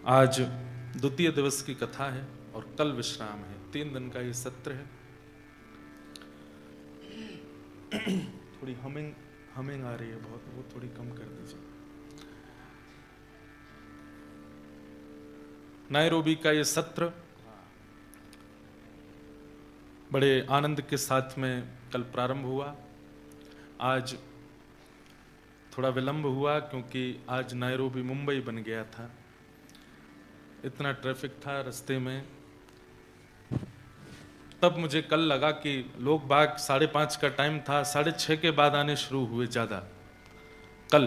आज द्वितीय दिवस की कथा है और कल विश्राम है। 3 दिन का ये सत्र है। थोड़ी हमिंग आ रही है बहुत, वो थोड़ी कम कर दीजिए। नायरोबी का ये सत्र बड़े आनंद के साथ में कल प्रारंभ हुआ। आज थोड़ा विलंब हुआ क्योंकि आज नायरोबी मुंबई बन गया था। इतना ट्रैफिक था रास्ते में। तब मुझे कल लगा कि लोग बाग 5:30 का टाइम था, 6:30 के बाद आने शुरू हुए ज़्यादा कल।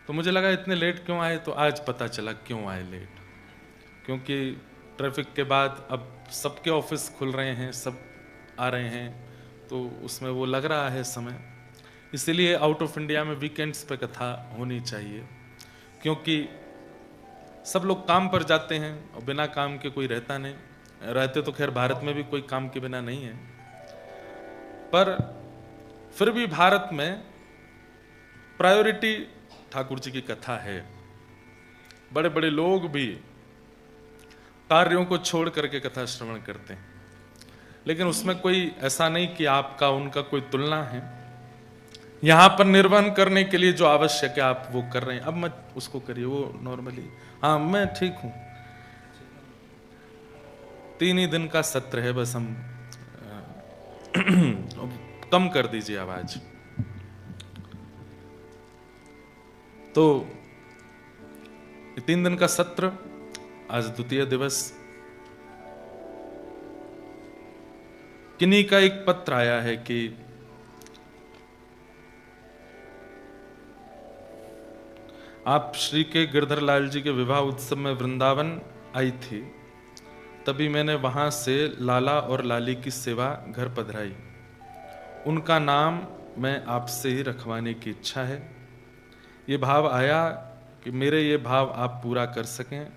तो मुझे लगा इतने लेट क्यों आए, तो आज पता चला क्यों आए लेट। क्योंकि ट्रैफिक के बाद अब सबके ऑफिस खुल रहे हैं, सब आ रहे हैं, तो उसमें वो लग रहा है समय। इसीलिए आउट ऑफ इंडिया में वीकेंड्स पे कथा होनी चाहिए, क्योंकि सब लोग काम पर जाते हैं और बिना काम के कोई रहता नहीं। रहते तो खैर भारत में भी कोई काम के बिना नहीं है, पर फिर भी भारत में प्रायोरिटी ठाकुर जी की कथा है। बड़े बड़े लोग भी कार्यों को छोड़ करके कथा श्रवण करते हैं, लेकिन उसमें कोई ऐसा नहीं कि आपका उनका कोई तुलना है। यहां पर निर्वहन करने के लिए जो आवश्यक है आप वो कर रहे हैं, अब मत उसको करिए, वो नॉर्मली। हाँ, मैं ठीक हूं। 3 ही दिन का सत्र है बस। हम कम कर दीजिए आवाज। तो 3 दिन का सत्र, आज द्वितीय दिवस। किन्हीं का एक पत्र आया है कि आप श्री के गिरधर लाल जी के विवाह उत्सव में वृंदावन आई थी, तभी मैंने वहां से लाला और लाली की सेवा घर पधराई। उनका नाम मैं आपसे ही रखवाने की इच्छा है। ये भाव आया कि मेरे ये भाव आप पूरा कर सकें,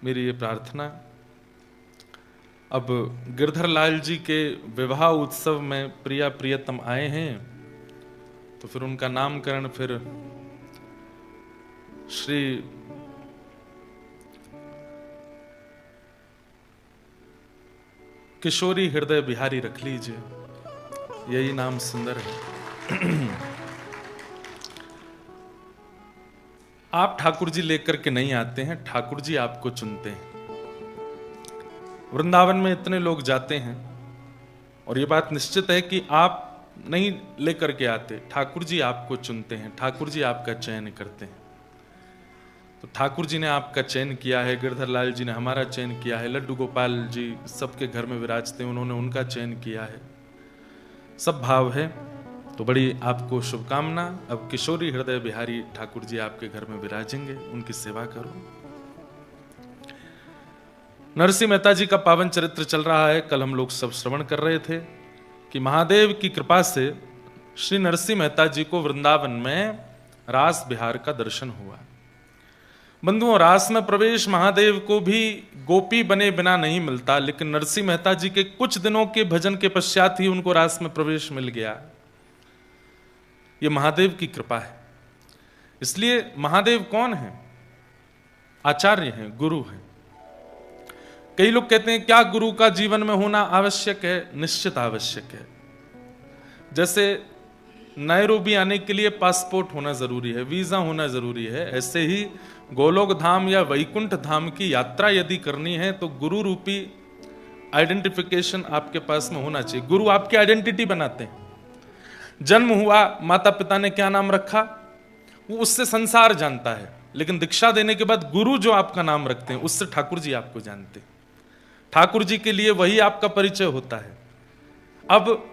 मेरी ये प्रार्थना। अब गिरधर लाल जी के विवाह उत्सव में प्रिया प्रियतम आए हैं, तो फिर उनका नामकरण फिर श्री किशोरी हृदय बिहारी रख लीजिए, यही नाम सुंदर है। आप ठाकुर जी लेकर के नहीं आते हैं, ठाकुर जी आपको चुनते हैं। वृंदावन में इतने लोग जाते हैं और ये बात निश्चित है कि आप नहीं लेकर के आते, ठाकुर जी आपको चुनते हैं, ठाकुर जी आपका चयन करते हैं। तो ठाकुर जी ने आपका चयन किया है, गिरधर लाल जी ने हमारा चयन किया है, लड्डू गोपाल जी सबके घर में विराजते हैं, उन्होंने उनका चयन किया है, सब भाव है। तो बड़ी आपको शुभकामना। अब किशोरी हृदय बिहारी ठाकुर जी आपके घर में विराजेंगे, उनकी सेवा करो। नरसिंह मेहता जी का पावन चरित्र चल रहा है। कल हम लोग सब श्रवण कर रहे थे कि महादेव की कृपा से श्री नरसिंह मेहता जी को वृंदावन में रास बिहार का दर्शन हुआ। बंधुओं, रास में प्रवेश महादेव को भी गोपी बने बिना नहीं मिलता, लेकिन नरसिंह मेहता जी के कुछ दिनों के भजन के पश्चात ही उनको रास में प्रवेश मिल गया। यह महादेव की कृपा है। इसलिए महादेव कौन है? आचार्य हैं, गुरु हैं। कई लोग कहते हैं क्या गुरु का जीवन में होना आवश्यक है? निश्चित आवश्यक है। जैसे नायरोबी आने के लिए पासपोर्ट होना जरूरी है, वीजा होना जरूरी है, ऐसे ही गोलोक धाम या वैकुंठ धाम की यात्रा यदि करनी है तो गुरु रूपी आइडेंटिफिकेशन आपके पास में होना चाहिए। गुरु आपकी आइडेंटिटी बनाते हैं। जन्म हुआ, माता पिता ने क्या नाम रखा, वो उससे संसार जानता है, लेकिन दीक्षा देने के बाद गुरु जो आपका नाम रखते हैं उससे ठाकुर जी आपको जानते हैं। ठाकुर जी के लिए वही आपका परिचय होता है। अब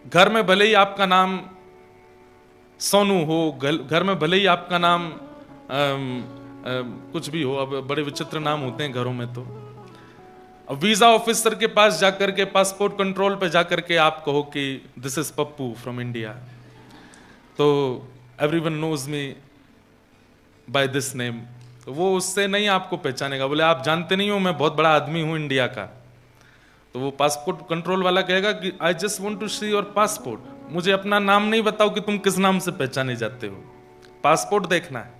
घर में भले ही आपका नाम सोनू हो, घर में भले ही आपका नाम कुछ भी हो, अब बड़े विचित्र नाम होते हैं घरों में। तो अब वीजा ऑफिसर के पास जाकर के, पासपोर्ट कंट्रोल पे जाकर के आप कहो कि this is Pappu from India, तो everyone knows me by this name, तो वो उससे नहीं आपको पहचानेगा। बोले आप जानते नहीं हो मैं बहुत बड़ा आदमी हूं इंडिया का, तो वो पासपोर्ट कंट्रोल वाला कहेगा कि I just want to see your passport, मुझे अपना नाम नहीं बताओ कि तुम किस नाम से पहचाने जाते हो, पासपोर्ट देखना है।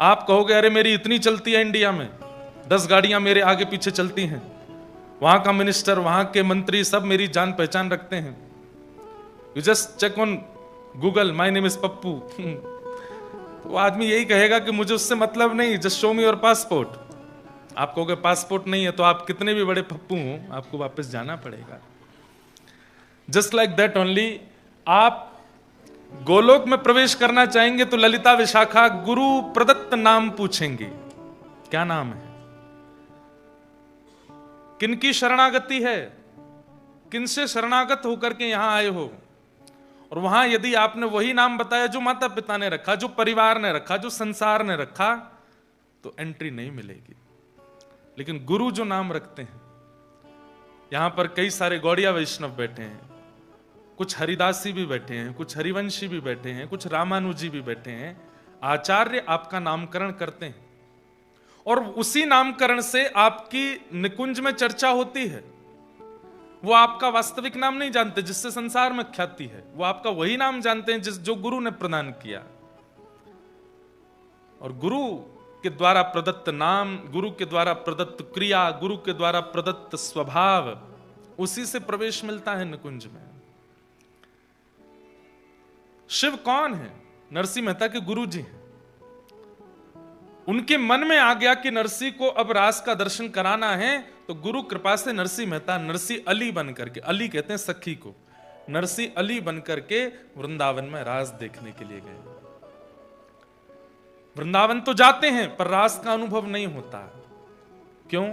आप कहोगे अरे मेरी इतनी चलती है इंडिया में, 10 गाड़ियां मेरे आगे पीछे चलती हैं, वहां का मिनिस्टर, वहां के मंत्री सब मेरी जान पहचान रखते हैं। You just check on Google, my name is Pappu. तो आदमी यही कहेगा कि मुझे उससे मतलब नहीं, just show me your passport. आप कहोगे पासपोर्ट नहीं है तो आप कितने भी बड़े पप्पू हो, आपको वापस जाना पड़ेगा। जस्ट लाइक दैट ओनली, आप गोलोक में प्रवेश करना चाहेंगे तो ललिता विशाखा गुरु प्रदत्त नाम पूछेंगे। क्या नाम है, किनकी शरणागति है, किनसे शरणागत होकर के यहां आए हो। और वहां यदि आपने वही नाम बताया जो माता पिता ने रखा, जो परिवार ने रखा, जो संसार ने रखा, तो एंट्री नहीं मिलेगी। लेकिन गुरु जो नाम रखते हैं, यहां पर कई सारे गौड़िया वैष्णव बैठे हैं, कुछ हरिदासी भी बैठे हैं, कुछ हरिवंशी भी बैठे हैं, कुछ रामानुजी भी बैठे हैं। आचार्य आपका नामकरण करते हैं और उसी नामकरण से आपकी निकुंज में चर्चा होती है। वो आपका वास्तविक नाम नहीं जानते जिससे संसार में ख्याति है, वो आपका वही नाम जानते हैं जो गुरु ने प्रदान किया। और गुरु के द्वारा प्रदत्त नाम, गुरु के द्वारा प्रदत्त क्रिया, गुरु के द्वारा प्रदत्त स्वभाव, उसी से प्रवेश मिलता है निकुंज में। शिव कौन है? नरसिंह मेहता के गुरु जी हैं। उनके मन में आ गया कि नरसिंह को अब रास का दर्शन कराना है, तो गुरु कृपा से नरसिंह मेहता नरसिंह अली बन करके, अली कहते हैं सखी को, नरसिंह अली बन करके वृंदावन में रास देखने के लिए गए। वृंदावन तो जाते हैं पर रास का अनुभव नहीं होता। क्यों?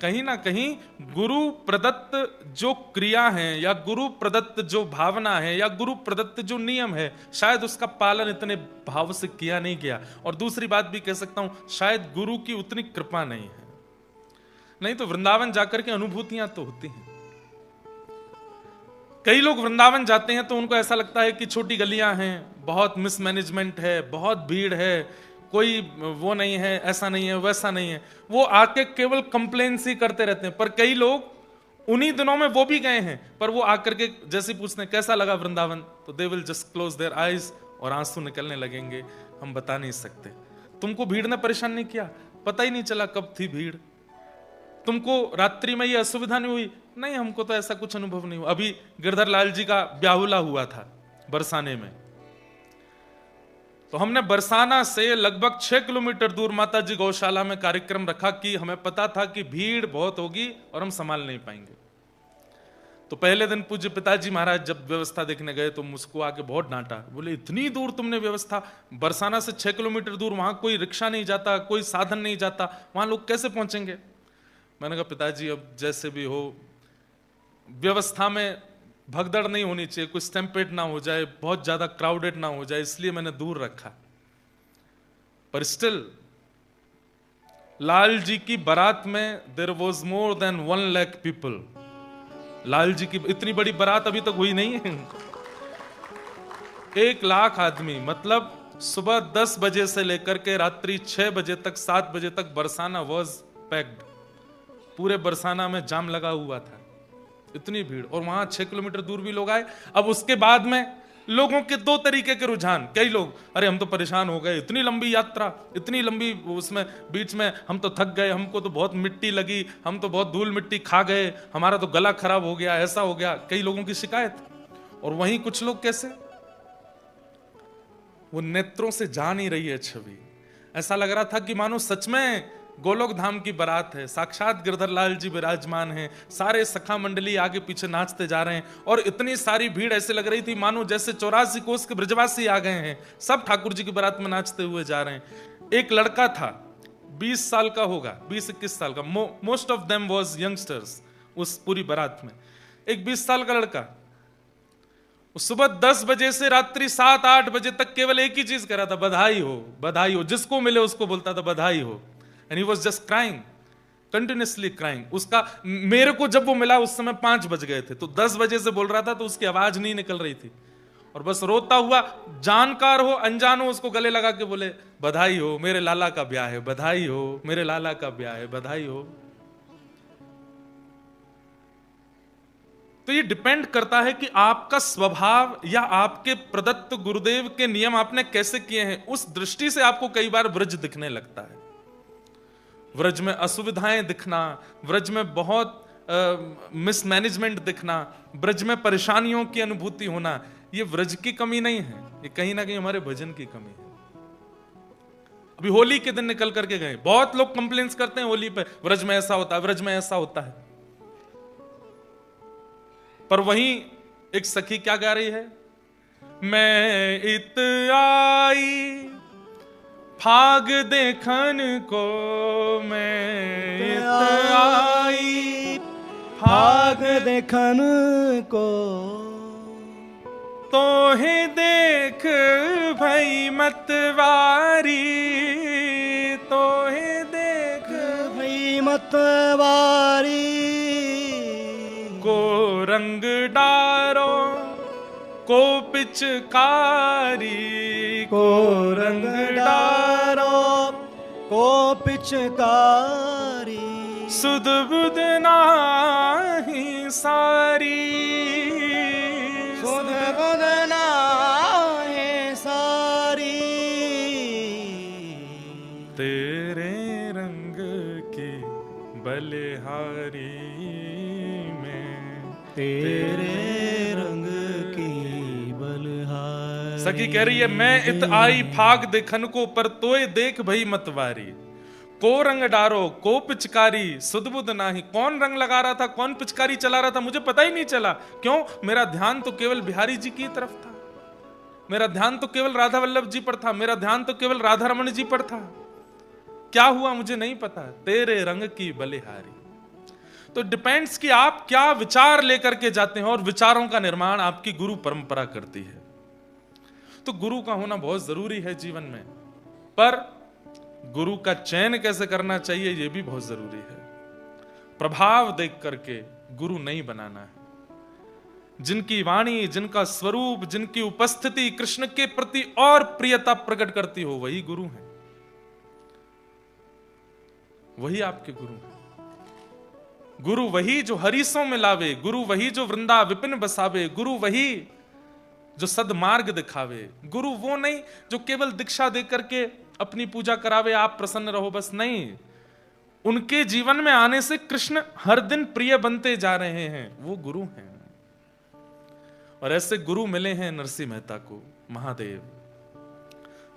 कहीं ना कहीं गुरु प्रदत्त जो क्रिया है, या गुरु प्रदत्त जो भावना है, या गुरु प्रदत्त जो नियम है, शायद उसका पालन इतने भाव से किया नहीं गया। और दूसरी बात भी कह सकता हूं, शायद गुरु की उतनी कृपा नहीं है। नहीं तो वृंदावन जाकर के अनुभूतियां तो होती हैं। कई लोग वृंदावन जाते हैं तो उनको ऐसा लगता है कि छोटी गलियां हैं, बहुत मिसमैनेजमेंट है, बहुत भीड़ है, कोई वो नहीं है, ऐसा नहीं है, वैसा नहीं है। वो आके केवल कंप्लेंस ही करते रहते हैं। पर कई लोग उन्हीं दिनों में वो भी गए हैं, पर वो आकर के जैसे पूछते हैं कैसा लगा वृंदावन, तो they will just close their eyes और आंसू निकलने लगेंगे, हम बता नहीं सकते। तुमको भीड़ ने परेशान नहीं किया? पता ही नहीं चला कब थी भीड़। तुमको रात्रि में ये असुविधा नहीं हुई? नहीं, हमको तो ऐसा कुछ अनुभव नहीं हुआ। अभी गिरधर लाल जी का ब्याहुला हुआ था बरसाने में, तो हमने बरसाना से लगभग 6 किलोमीटर दूर माता जी गौशाला में कार्यक्रम रखा कि हमें पता था कि भीड़ बहुत होगी और हम संभाल नहीं पाएंगे। तो पहले दिन पूज्य पिताजी महाराज जब व्यवस्था देखने गए तो मुझको आके बहुत डांटा, बोले इतनी दूर तुमने व्यवस्था, बरसाना से 6 किलोमीटर दूर, वहां कोई रिक्शा नहीं जाता, कोई साधन नहीं जाता, वहां लोग कैसे पहुंचेंगे? मैंने कहा पिताजी अब जैसे भी हो, व्यवस्था में भगदड़ नहीं होनी चाहिए, कुछ स्टैम्पेड ना हो जाए, बहुत ज्यादा क्राउडेड ना हो जाए, इसलिए मैंने दूर रखा। पर स्टिल लाल जी की बारात में there was more than 1 lakh people. Lal ji की इतनी बड़ी बारात अभी तक हुई नहीं है। 1 लाख आदमी, मतलब सुबह 10 बजे से लेकर के रात्रि 6 बजे तक, 7 बजे तक बरसाना वाज पैक्ड। पूरे बरसाना में जाम लगा हुआ था, इतनी भीड़। और वहां 6 किलोमीटर दूर भी लोग आए। अब उसके बाद में लोगों के 2 तरीके के रुझान। कई लोग, अरे हम तो परेशान हो गए, इतनी लंबी यात्रा, इतनी लंबी, उसमें बीच में हम तो थक गए, हमको तो बहुत मिट्टी लगी, हम तो बहुत धूल मिट्टी खा गए, हमारा तो गला खराब हो गया, ऐसा हो गया, कई लोगों की शिकायत। और वहीं कुछ लोग कैसे, वो नेत्रों से जा नहीं रही है छवि, ऐसा लग रहा था कि मानो सच में गोलोक धाम की बारात है, साक्षात गिरधर लाल जी विराजमान हैं, सारे सखा मंडली आगे पीछे नाचते जा रहे हैं। और इतनी सारी भीड़ ऐसे लग रही थी मानो जैसे 84 कोस के ब्रजवासी आ गए हैं, सब ठाकुर जी की बारात में नाचते हुए जा रहे हैं। एक लड़का था, 20 साल का होगा, 20-21 साल का, most of them was youngsters उस पूरी बारात में। एक 20 साल का लड़का सुबह 10 बजे से रात्रि 7-8 बजे तक केवल एक ही चीज कर रहा था, बधाई हो, बधाई हो। जिसको मिले उसको बोलता था बधाई हो। And he was just crying, continuously crying. उसका, मेरे को जब वो मिला उस समय 5 बज गए थे, तो 10 बजे से बोल रहा था, तो उसकी आवाज नहीं निकल रही थी, और बस रोता हुआ, जानकार हो अनजान हो, उसको गले लगा के बोले बधाई हो, मेरे लाला का ब्याह है, बधाई हो, मेरे लाला का ब्याह है, बधाई हो। तो ये डिपेंड करता है कि आपका स्वभाव या आपके प्रदत्त गुरुदेव के नियम आपने कैसे किए हैं। उस दृष्टि से आपको कई बार ब्रज दिखने लगता है। व्रज में असुविधाएं दिखना, व्रज में बहुत मिसमैनेजमेंट दिखना, ब्रज में परेशानियों की अनुभूति होना, ये व्रज की कमी नहीं है, ये कहीं ना कहीं हमारे भजन की कमी है। अभी होली के दिन निकल करके गए, बहुत लोग कंप्लेंट्स करते हैं होली पे, व्रज में ऐसा होता है, व्रज में ऐसा होता है। पर वहीं एक सखी क्या गा रही है, मैं इत आई फाग देखन को, मैं इत आई फाग देखन को, तो ही देख भई मतवारी, तो ही देख भई मतवारी, को रंग डारो को पिचकारी, को रंग डारो को पिचकारी, सुध बुध नाही सारी, सुध बुध नाही सारी, तेरे रंग की बलिहारी में, तेरे रंग की बलिहारी। सखी कह रही है मैं इत आई फाग देखन को, पर तोय देख भई मतवारी, को रंग डारो को पिचकारी, सुध बुध नाही। कौन रंग लगा रहा था, कौन पिचकारी चला रहा था, मुझे पता ही नहीं चला। क्यों? मेरा ध्यान तो केवल बिहारी जी की तरफ था, मेरा ध्यान तो केवल राधा वल्लभ जी पर था, मेरा ध्यान तो केवल राधा रमन जी पर था। क्या हुआ मुझे नहीं पता, तेरे रंग की बलिहारी। तो डिपेंड्स कि आप क्या विचार लेकर के जाते हैं, और विचारों का निर्माण आपकी गुरु परंपरा करती है। तो गुरु का होना बहुत जरूरी है जीवन में, पर गुरु का चयन कैसे करना चाहिए यह भी बहुत जरूरी है। प्रभाव देख करके गुरु नहीं बनाना है। जिनकी वाणी, जिनका स्वरूप, जिनकी उपस्थिति कृष्ण के प्रति और प्रियता प्रकट करती हो, वही गुरु हैं, वही आपके गुरु हैं। गुरु वही जो हरीसों में लावे, गुरु वही जो वृंदा विपिन बसावे, गुरु वही जो सदमार्ग दिखावे। गुरु वो नहीं जो केवल दीक्षा दे करके अपनी पूजा करावे, आप प्रसन्न रहो, बस नहीं। उनके जीवन में आने से कृष्ण हर दिन प्रिय बनते जा रहे हैं, वो गुरु हैं। और ऐसे गुरु मिले हैं नरसिंह मेहता को। महादेव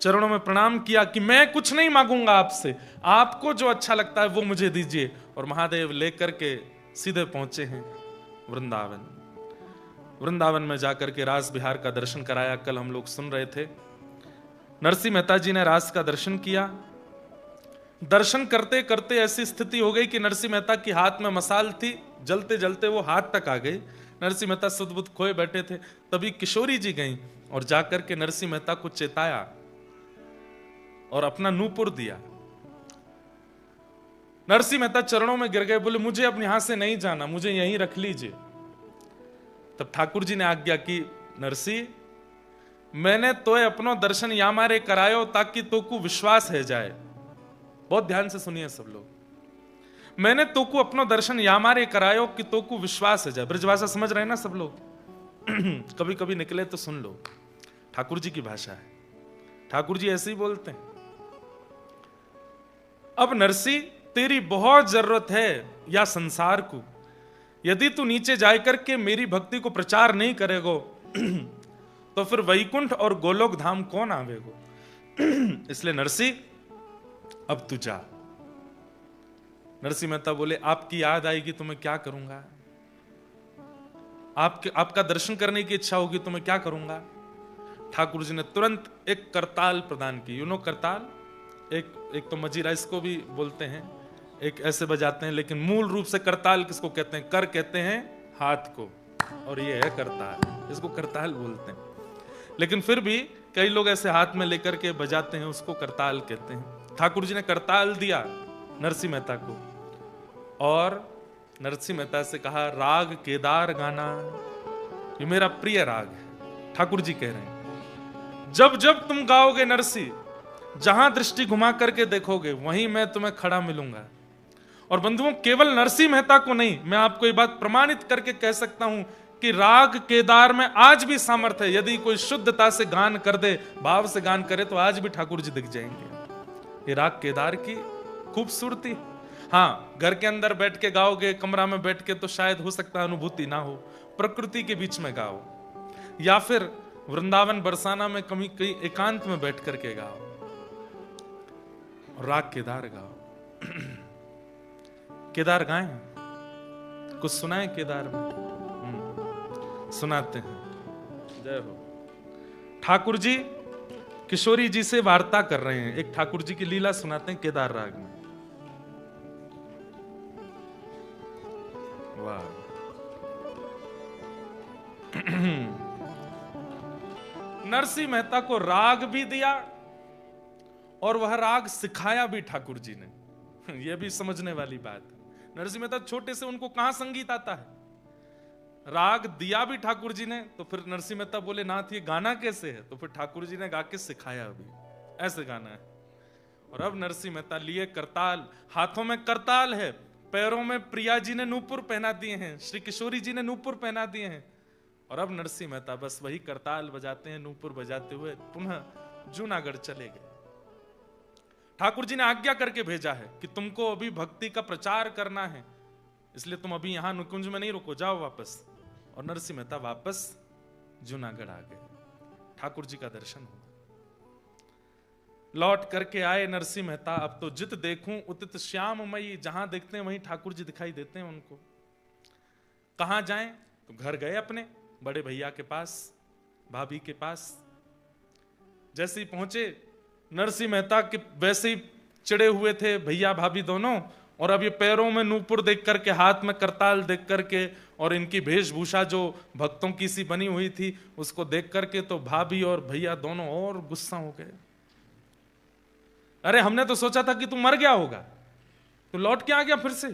चरणों में प्रणाम किया कि मैं कुछ नहीं मांगूंगा आपसे, आपको जो अच्छा लगता है वो मुझे दीजिए। और महादेव लेकर के सीधे पहुंचे हैं वृंदावन। वृंदावन में जाकर के रास बिहार का दर्शन कराया। कल हम लोग सुन रहे थे, नरसिंह मेहता जी ने रास का दर्शन किया। दर्शन करते करते ऐसी स्थिति हो गई कि नरसिंह मेहता की हाथ में मसाल थी, जलते जलते वो हाथ तक आ गई। नरसिंह मेहता सुध-बुध खोए बैठे थे, तभी किशोरी जी गईं और जाकर के नरसिंह मेहता को चेताया और अपना नूपुर दिया। नरसिंह मेहता चरणों में गिर गए, बोले मुझे अब यहां से नहीं जाना, मुझे यहीं रख लीजिए। तब ठाकुर जी ने आज्ञा की, नरसिंह मैंने तोय अपनो दर्शन या मारे करायो ताकि तोकू विश्वास है जाए। बहुत ध्यान से सुनिए सब लोग, मैंने तोकू अपनो दर्शन या मारे करायो कि तोकू विश्वास है जाए। ब्रजभाषा समझ रहे हैं ना सब लोग? कभी कभी निकले तो सुन लो, ठाकुर जी की भाषा है, ठाकुर जी ऐसे ही बोलते हैं। अब नरसिंह तेरी बहुत जरूरत है या संसार को, यदि तू नीचे जाकर के मेरी भक्ति को प्रचार नहीं करेगो तो फिर वैकुंठ और गोलोक धाम कौन आवेगो। इसलिए नरसिंह अब तू जा। नरसिंह मेहता बोले आपकी याद आएगी तो मैं क्या करूंगा, आपका दर्शन करने की इच्छा होगी तो मैं क्या करूंगा। ठाकुर जी ने तुरंत एक करताल प्रदान की। यू नो करताल, एक तो मजीरा इसको भी बोलते हैं, एक ऐसे बजाते हैं, लेकिन मूल रूप से करताल किसको कहते हैं? कर कहते हैं हाथ को, और ये है करताल, इसको करताल बोलते हैं। लेकिन फिर भी कई लोग ऐसे हाथ में लेकर के बजाते हैं, उसको करताल कहते हैं। ठाकुर जी ने करताल दिया नरसिंह मेहता को और नरसिंह मेहता से कहा राग केदार गाना, ये मेरा प्रिय राग है। ठाकुर जी कह रहे हैं जब जब तुम गाओगे नरसिंह, जहां दृष्टि घुमा करके देखोगे वहीं मैं तुम्हें खड़ा मिलूंगा। और बंधुओं, केवल नरसिंह मेहता को नहीं, मैं आपको ये बात प्रमाणित करके कह सकता हूं कि राग केदार में आज भी सामर्थ्य है। यदि कोई शुद्धता से गान कर दे, भाव से गान करे, तो आज भी ठाकुर जी दिख जाएंगे। ये राग केदार की खूबसूरती। हाँ, घर के अंदर बैठ के गाओगे, कमरा में बैठ के, तो शायद हो सकता है अनुभूति ना हो। प्रकृति के बीच में गाओ, या फिर वृंदावन बरसाना में कहीं एकांत में बैठ करके गाओ, राग केदार गाओ। केदार गाएं, कुछ सुनाए केदार में? सुनाते हैं। जय हो। ठाकुर जी किशोरी जी से वार्ता कर रहे हैं, एक ठाकुर जी की लीला सुनाते हैं केदार राग में। वाह। नरसिंह मेहता को राग भी दिया और वह राग सिखाया भी ठाकुर जी ने। यह भी समझने वाली बात है। नरसिंह मेहता छोटे से, उनको कहां संगीत आता है? राग दिया भी ठाकुर जी ने, तो फिर नरसिंह मेहता बोले, नाथ ये गाना कैसे है? तो फिर ठाकुर जी ने गा के सिखाया भी, ऐसे गाना है। और अब नरसिंह मेहता लिए करताल, हाथों में करताल है, पैरों में प्रिया जी ने नूपुर पहना दिए हैं, श्री किशोरी जी ने नूपुर पहना दिए हैं। और अब नरसिंह मेहता बस वही करताल बजाते हैं, नूपुर बजाते हुए पुनः जूनागढ़ चले गए। ठाकुर जी ने आज्ञा करके भेजा है कि तुमको अभी भक्ति का प्रचार करना है, इसलिए तुम अभी यहां नुकुंज में नहीं रुको, जाओ वापस। और नरसिंह मेहता वापस जूनागढ़ आ गए। ठाकुर जी का दर्शन हुआ। लौट करके आए नरसिंह मेहता। अब तो जित देखूं उतित श्याममयी, जहां देखते हैं वहीं ठाकुर जी दिखाई देते हैं उनको। कहां जाएं? तो घर गए अपने बड़े भैया के पास, भाभी के पास। जैसे ही पहुंचे, नरसिंह मेहता के वैसे ही चिड़े हुए थे भैया भाभी दोनों, और अब ये पैरों में नूपुर देख करके, हाथ में करताल देख करके, और इनकी वेशभूषा जो भक्तों की सी बनी हुई थी, उसको देख करके तो भाभी और भैया दोनों और गुस्सा हो गए। अरे हमने तो सोचा था कि तू मर गया होगा, तो लौट के आ गया फिर से।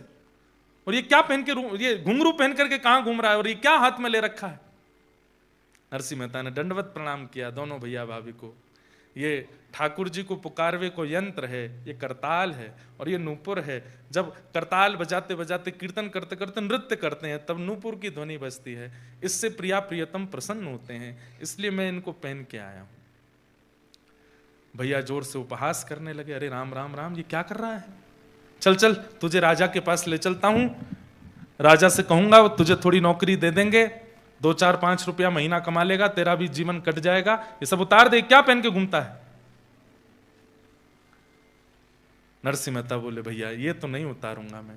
और ये क्या पहन के, ये घुंघरू पहन करके कहां घूम रहा है, और ये क्या हाथ में ले रखा है? नरसिंह मेहता ने दंडवत प्रणाम किया दोनों भैया भाभी को। ये ठाकुर जी को पुकारवे को यंत्र है, ये करताल है और ये नूपुर है। जब करताल बजाते बजाते, कीर्तन करते करते नृत्य करते हैं, तब नूपुर की ध्वनि बजती है। इससे प्रिया प्रियतम प्रसन्न होते हैं, इसलिए मैं इनको पहन के आया हूं। भैया जोर से उपहास करने लगे, अरे राम राम राम, ये क्या कर रहा है? चल चल, तुझे राजा के पास ले चलता हूं, राजा से कहूंगा वो तुझे थोड़ी नौकरी दे देंगे, 2-4-5 रुपया महीना कमा लेगा, तेरा भी जीवन कट जाएगा। ये सब उतार दे, क्या पहन के घूमता है? नरसिंह मेहता बोले, भैया ये तो नहीं उतारूंगा मैं,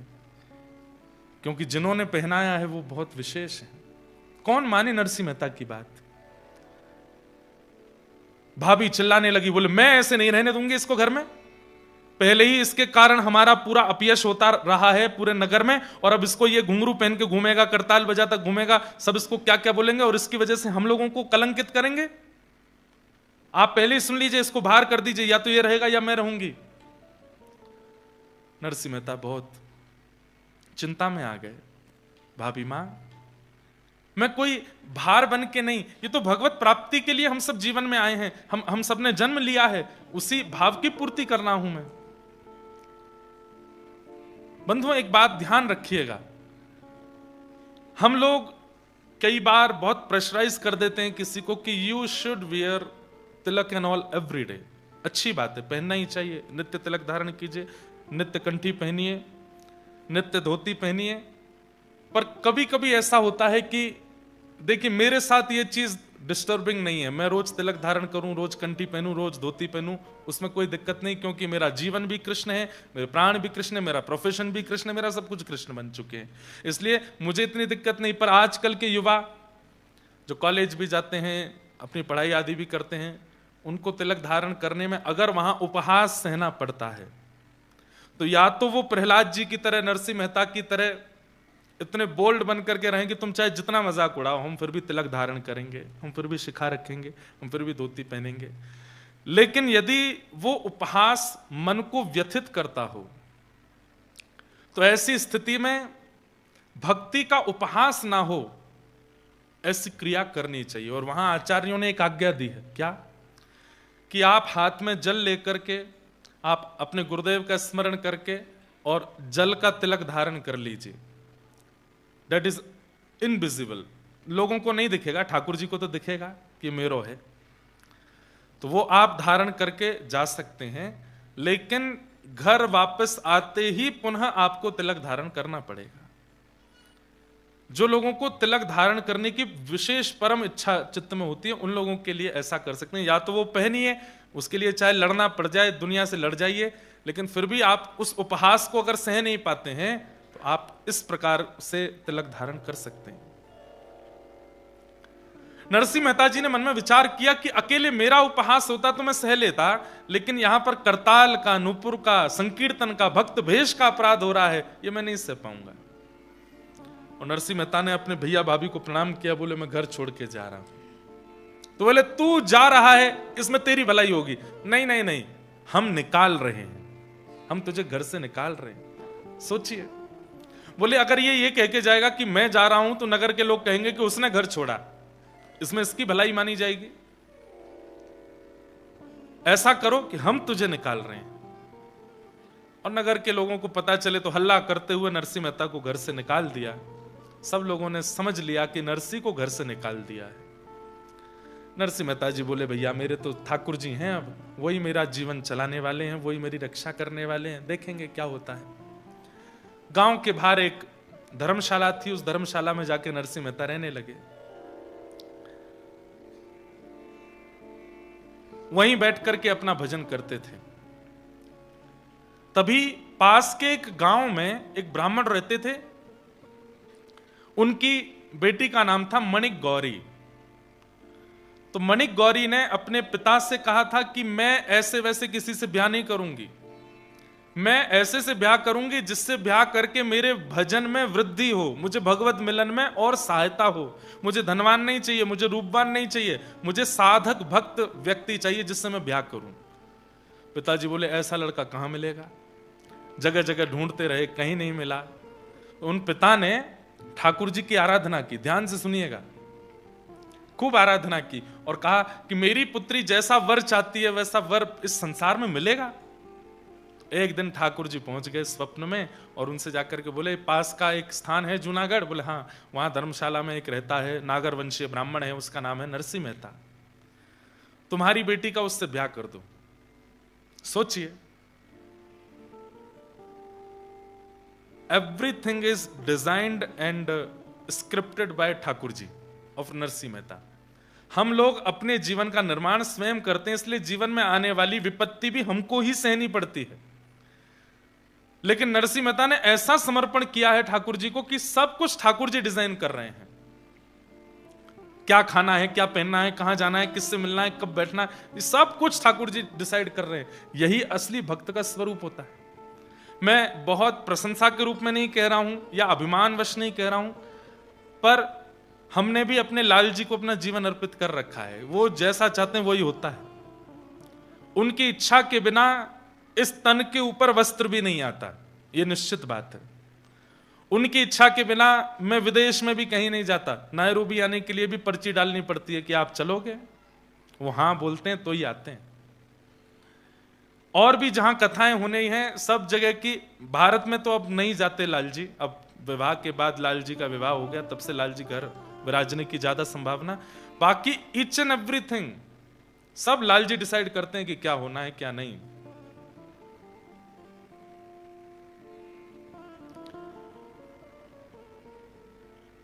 क्योंकि जिन्होंने पहनाया है वो बहुत विशेष है। कौन माने नरसिंह मेहता की बात? भाभी चिल्लाने लगी, बोले मैं ऐसे नहीं रहने दूंगी इसको घर में। पहले ही इसके कारण हमारा पूरा अपयश होता रहा है पूरे नगर में, और अब इसको ये घुंघरू पहन के घूमेगा, करताल बजाता घूमेगा, सब इसको क्या क्या बोलेंगे, और इसकी वजह से हम लोगों को कलंकित करेंगे। आप पहले ही सुन लीजिए, इसको बाहर कर दीजिए, या तो ये रहेगा या मैं रहूंगी। नरसिंह मेहता बहुत चिंता में आ गए। भाभी मां, मैं कोई भार बन के नहीं, ये तो भगवत प्राप्ति के लिए हम सब जीवन में आए हैं, हम सब ने जन्म लिया है, उसी भाव की पूर्ति करना हूं मैं। बंधुओं, एक बात ध्यान रखिएगा, हम लोग कई बार बहुत प्रेशराइज कर देते हैं किसी को कि you should wear Tilak and all every day. अच्छी बात है, पहनना ही चाहिए, नित्य तिलक धारण कीजिए, नित्य कंठी पहनिए, नित्य धोती पहनिए। पर कभी कभी ऐसा होता है कि देखिए, मेरे साथ ये चीज डिस्टर्बिंग नहीं है, मैं रोज तिलक धारण करूं, रोज कंठी पहनूं, रोज धोती पहनूं, उसमें कोई दिक्कत नहीं, क्योंकि मेरा जीवन भी कृष्ण है, मेरे प्राण भी कृष्ण है, मेरा प्रोफेशन भी कृष्ण है, मेरा सब कुछ कृष्ण बन चुके हैं, इसलिए मुझे इतनी दिक्कत नहीं। पर आजकल के युवा जो कॉलेज भी जाते हैं, अपनी पढ़ाई आदि भी करते हैं, उनको तिलक धारण करने में अगर वहां उपहास सहना पड़ता है, तो या तो वो प्रहलाद जी की तरह, नरसिंह मेहता की तरह इतने बोल्ड बन करके रहेंगे, तुम चाहे जितना मजाक उड़ाओ, हम फिर भी तिलक धारण करेंगे, हम फिर भी शिखा रखेंगे, हम फिर भी धोती पहनेंगे। लेकिन यदि वो उपहास मन को व्यथित करता हो, तो ऐसी स्थिति में भक्ति का उपहास ना हो, ऐसी क्रिया करनी चाहिए। और वहां आचार्यों ने एक आज्ञा दी है, क्या? कि आप हाथ में जल लेकर के, आप अपने गुरुदेव का स्मरण करके और जल का तिलक धारण कर लीजिए। दैट इज इनविजिबल, लोगों को नहीं दिखेगा, ठाकुर जी को तो दिखेगा कि मेरो है, तो वो आप धारण करके जा सकते हैं। लेकिन घर वापस आते ही पुनः आपको तिलक धारण करना पड़ेगा। जो लोगों को तिलक धारण करने की विशेष परम इच्छा चित्त में होती है, उन लोगों के लिए ऐसा कर सकते हैं। या तो वो पहनिए, उसके लिए चाहे लड़ना पड़ जाए, दुनिया से लड़ जाइए, लेकिन फिर भी आप उस उपहास को अगर सह नहीं पाते हैं तो आप इस प्रकार से तिलक धारण कर सकते हैं। नरसिंह मेहता जी ने मन में विचार किया कि अकेले मेरा उपहास होता तो मैं सह लेता, लेकिन यहां पर करताल का, नूपुर का, संकीर्तन का, भक्त भेष का अपराध हो रहा है, ये मैं नहीं सह पाऊंगा। और नरसिंह मेहता ने अपने भैया भाभी को प्रणाम किया, बोले मैं घर छोड़ के जा रहा हूं। तो बोले तू जा रहा है, इसमें तेरी भलाई होगी। नहीं नहीं नहीं, हम निकाल रहे हैं, हम तुझे घर से निकाल रहे हैं। सोचिए, बोले अगर ये कह के जाएगा कि मैं जा रहा हूं तो नगर के लोग कहेंगे कि उसने घर छोड़ा, इसमें इसकी भलाई मानी जाएगी। ऐसा करो कि हम तुझे निकाल रहे हैं। और नगर के लोगों को पता चले तो हल्ला करते हुए नरसिंह मेहता को घर से निकाल दिया। सब लोगों ने समझ लिया कि नरसिंह को घर से निकाल दिया है। नरसिंह मेहता जी बोले भैया मेरे तो ठाकुर जी हैं, अब वही मेरा जीवन चलाने वाले हैं, वही मेरी रक्षा करने वाले हैं, देखेंगे क्या होता है। गांव के बाहर एक धर्मशाला थी, उस धर्मशाला में जाके नरसिंह मेहता रहने लगे। वहीं बैठ करके अपना भजन करते थे। तभी पास के एक गांव में एक ब्राह्मण रहते थे, उनकी बेटी का नाम था मणिक गौरी। तो मणिक गौरी ने अपने पिता से कहा था कि मैं ऐसे वैसे किसी से ब्याह नहीं करूंगी, मैं ऐसे से ब्याह करूंगी जिससे ब्याह करके मेरे भजन में वृद्धि हो, मुझे भगवत मिलन में और सहायता हो। मुझे धनवान नहीं चाहिए, मुझे रूपवान नहीं चाहिए, मुझे साधक भक्त व्यक्ति चाहिए जिससे मैं ब्याह करूं। पिताजी बोले ऐसा लड़का कहां मिलेगा, जगह जगह ढूंढते रहे, कहीं नहीं मिला। तो उन पिता ने ठाकुर जी की आराधना की, ध्यान से सुनिएगा, खूब आराधना की और कहा कि मेरी पुत्री जैसा वर चाहती है वैसा वर इस संसार में मिलेगा। एक दिन ठाकुर जी पहुंच गए स्वप्न में और उनसे जाकर के बोले पास का एक स्थान है जूनागढ़, बोले हाँ, वहां धर्मशाला में एक रहता है, नागर वंशीय ब्राह्मण है, उसका नाम है नरसिंह मेहता, तुम्हारी बेटी का उससे ब्याह कर दो। सोचिए, everything is designed and scripted by Thakur ji of Narsinh Mehta. हम लोग अपने जीवन का निर्माण स्वयं करते हैं, इसलिए जीवन में आने वाली विपत्ति भी हमको ही सहनी पड़ती है। लेकिन नरसिंह मेहता ने ऐसा समर्पण किया है ठाकुर जी को कि सब कुछ ठाकुर जी डिजाइन कर रहे हैं। क्या खाना है, क्या पहनना है, कहां जाना है, किससे मिलना है, कब बैठना है, ये सब कुछ ठाकुर जी डिसाइड कर रहे हैं। यही असली भक्त का स्वरूप होता है। मैं बहुत प्रशंसा के रूप में नहीं कह रहा हूं या अभिमानवश नहीं कह रहा हूं, पर हमने भी अपने लाल जी को अपना जीवन अर्पित कर रखा है। वो जैसा चाहते हैं वही होता है। उनकी इच्छा के बिना इस तन के ऊपर वस्त्र भी नहीं आता, ये निश्चित बात है। उनकी इच्छा के बिना मैं विदेश में भी कहीं नहीं जाता। नायरोबी आने के लिए भी पर्ची डालनी पड़ती है कि आप चलोगे, वो हां बोलते हैं तो ही आते हैं। और भी जहां कथाएं होने हैं सब जगह की, भारत में तो अब नहीं जाते लाल जी, अब विवाह के बाद लाल जी का विवाह हो गया, तब से लाल जी घर विराजने की ज्यादा संभावना। बाकी ईच एंड एवरीथिंग सब लाल जी डिसाइड करते हैं कि क्या होना है क्या नहीं।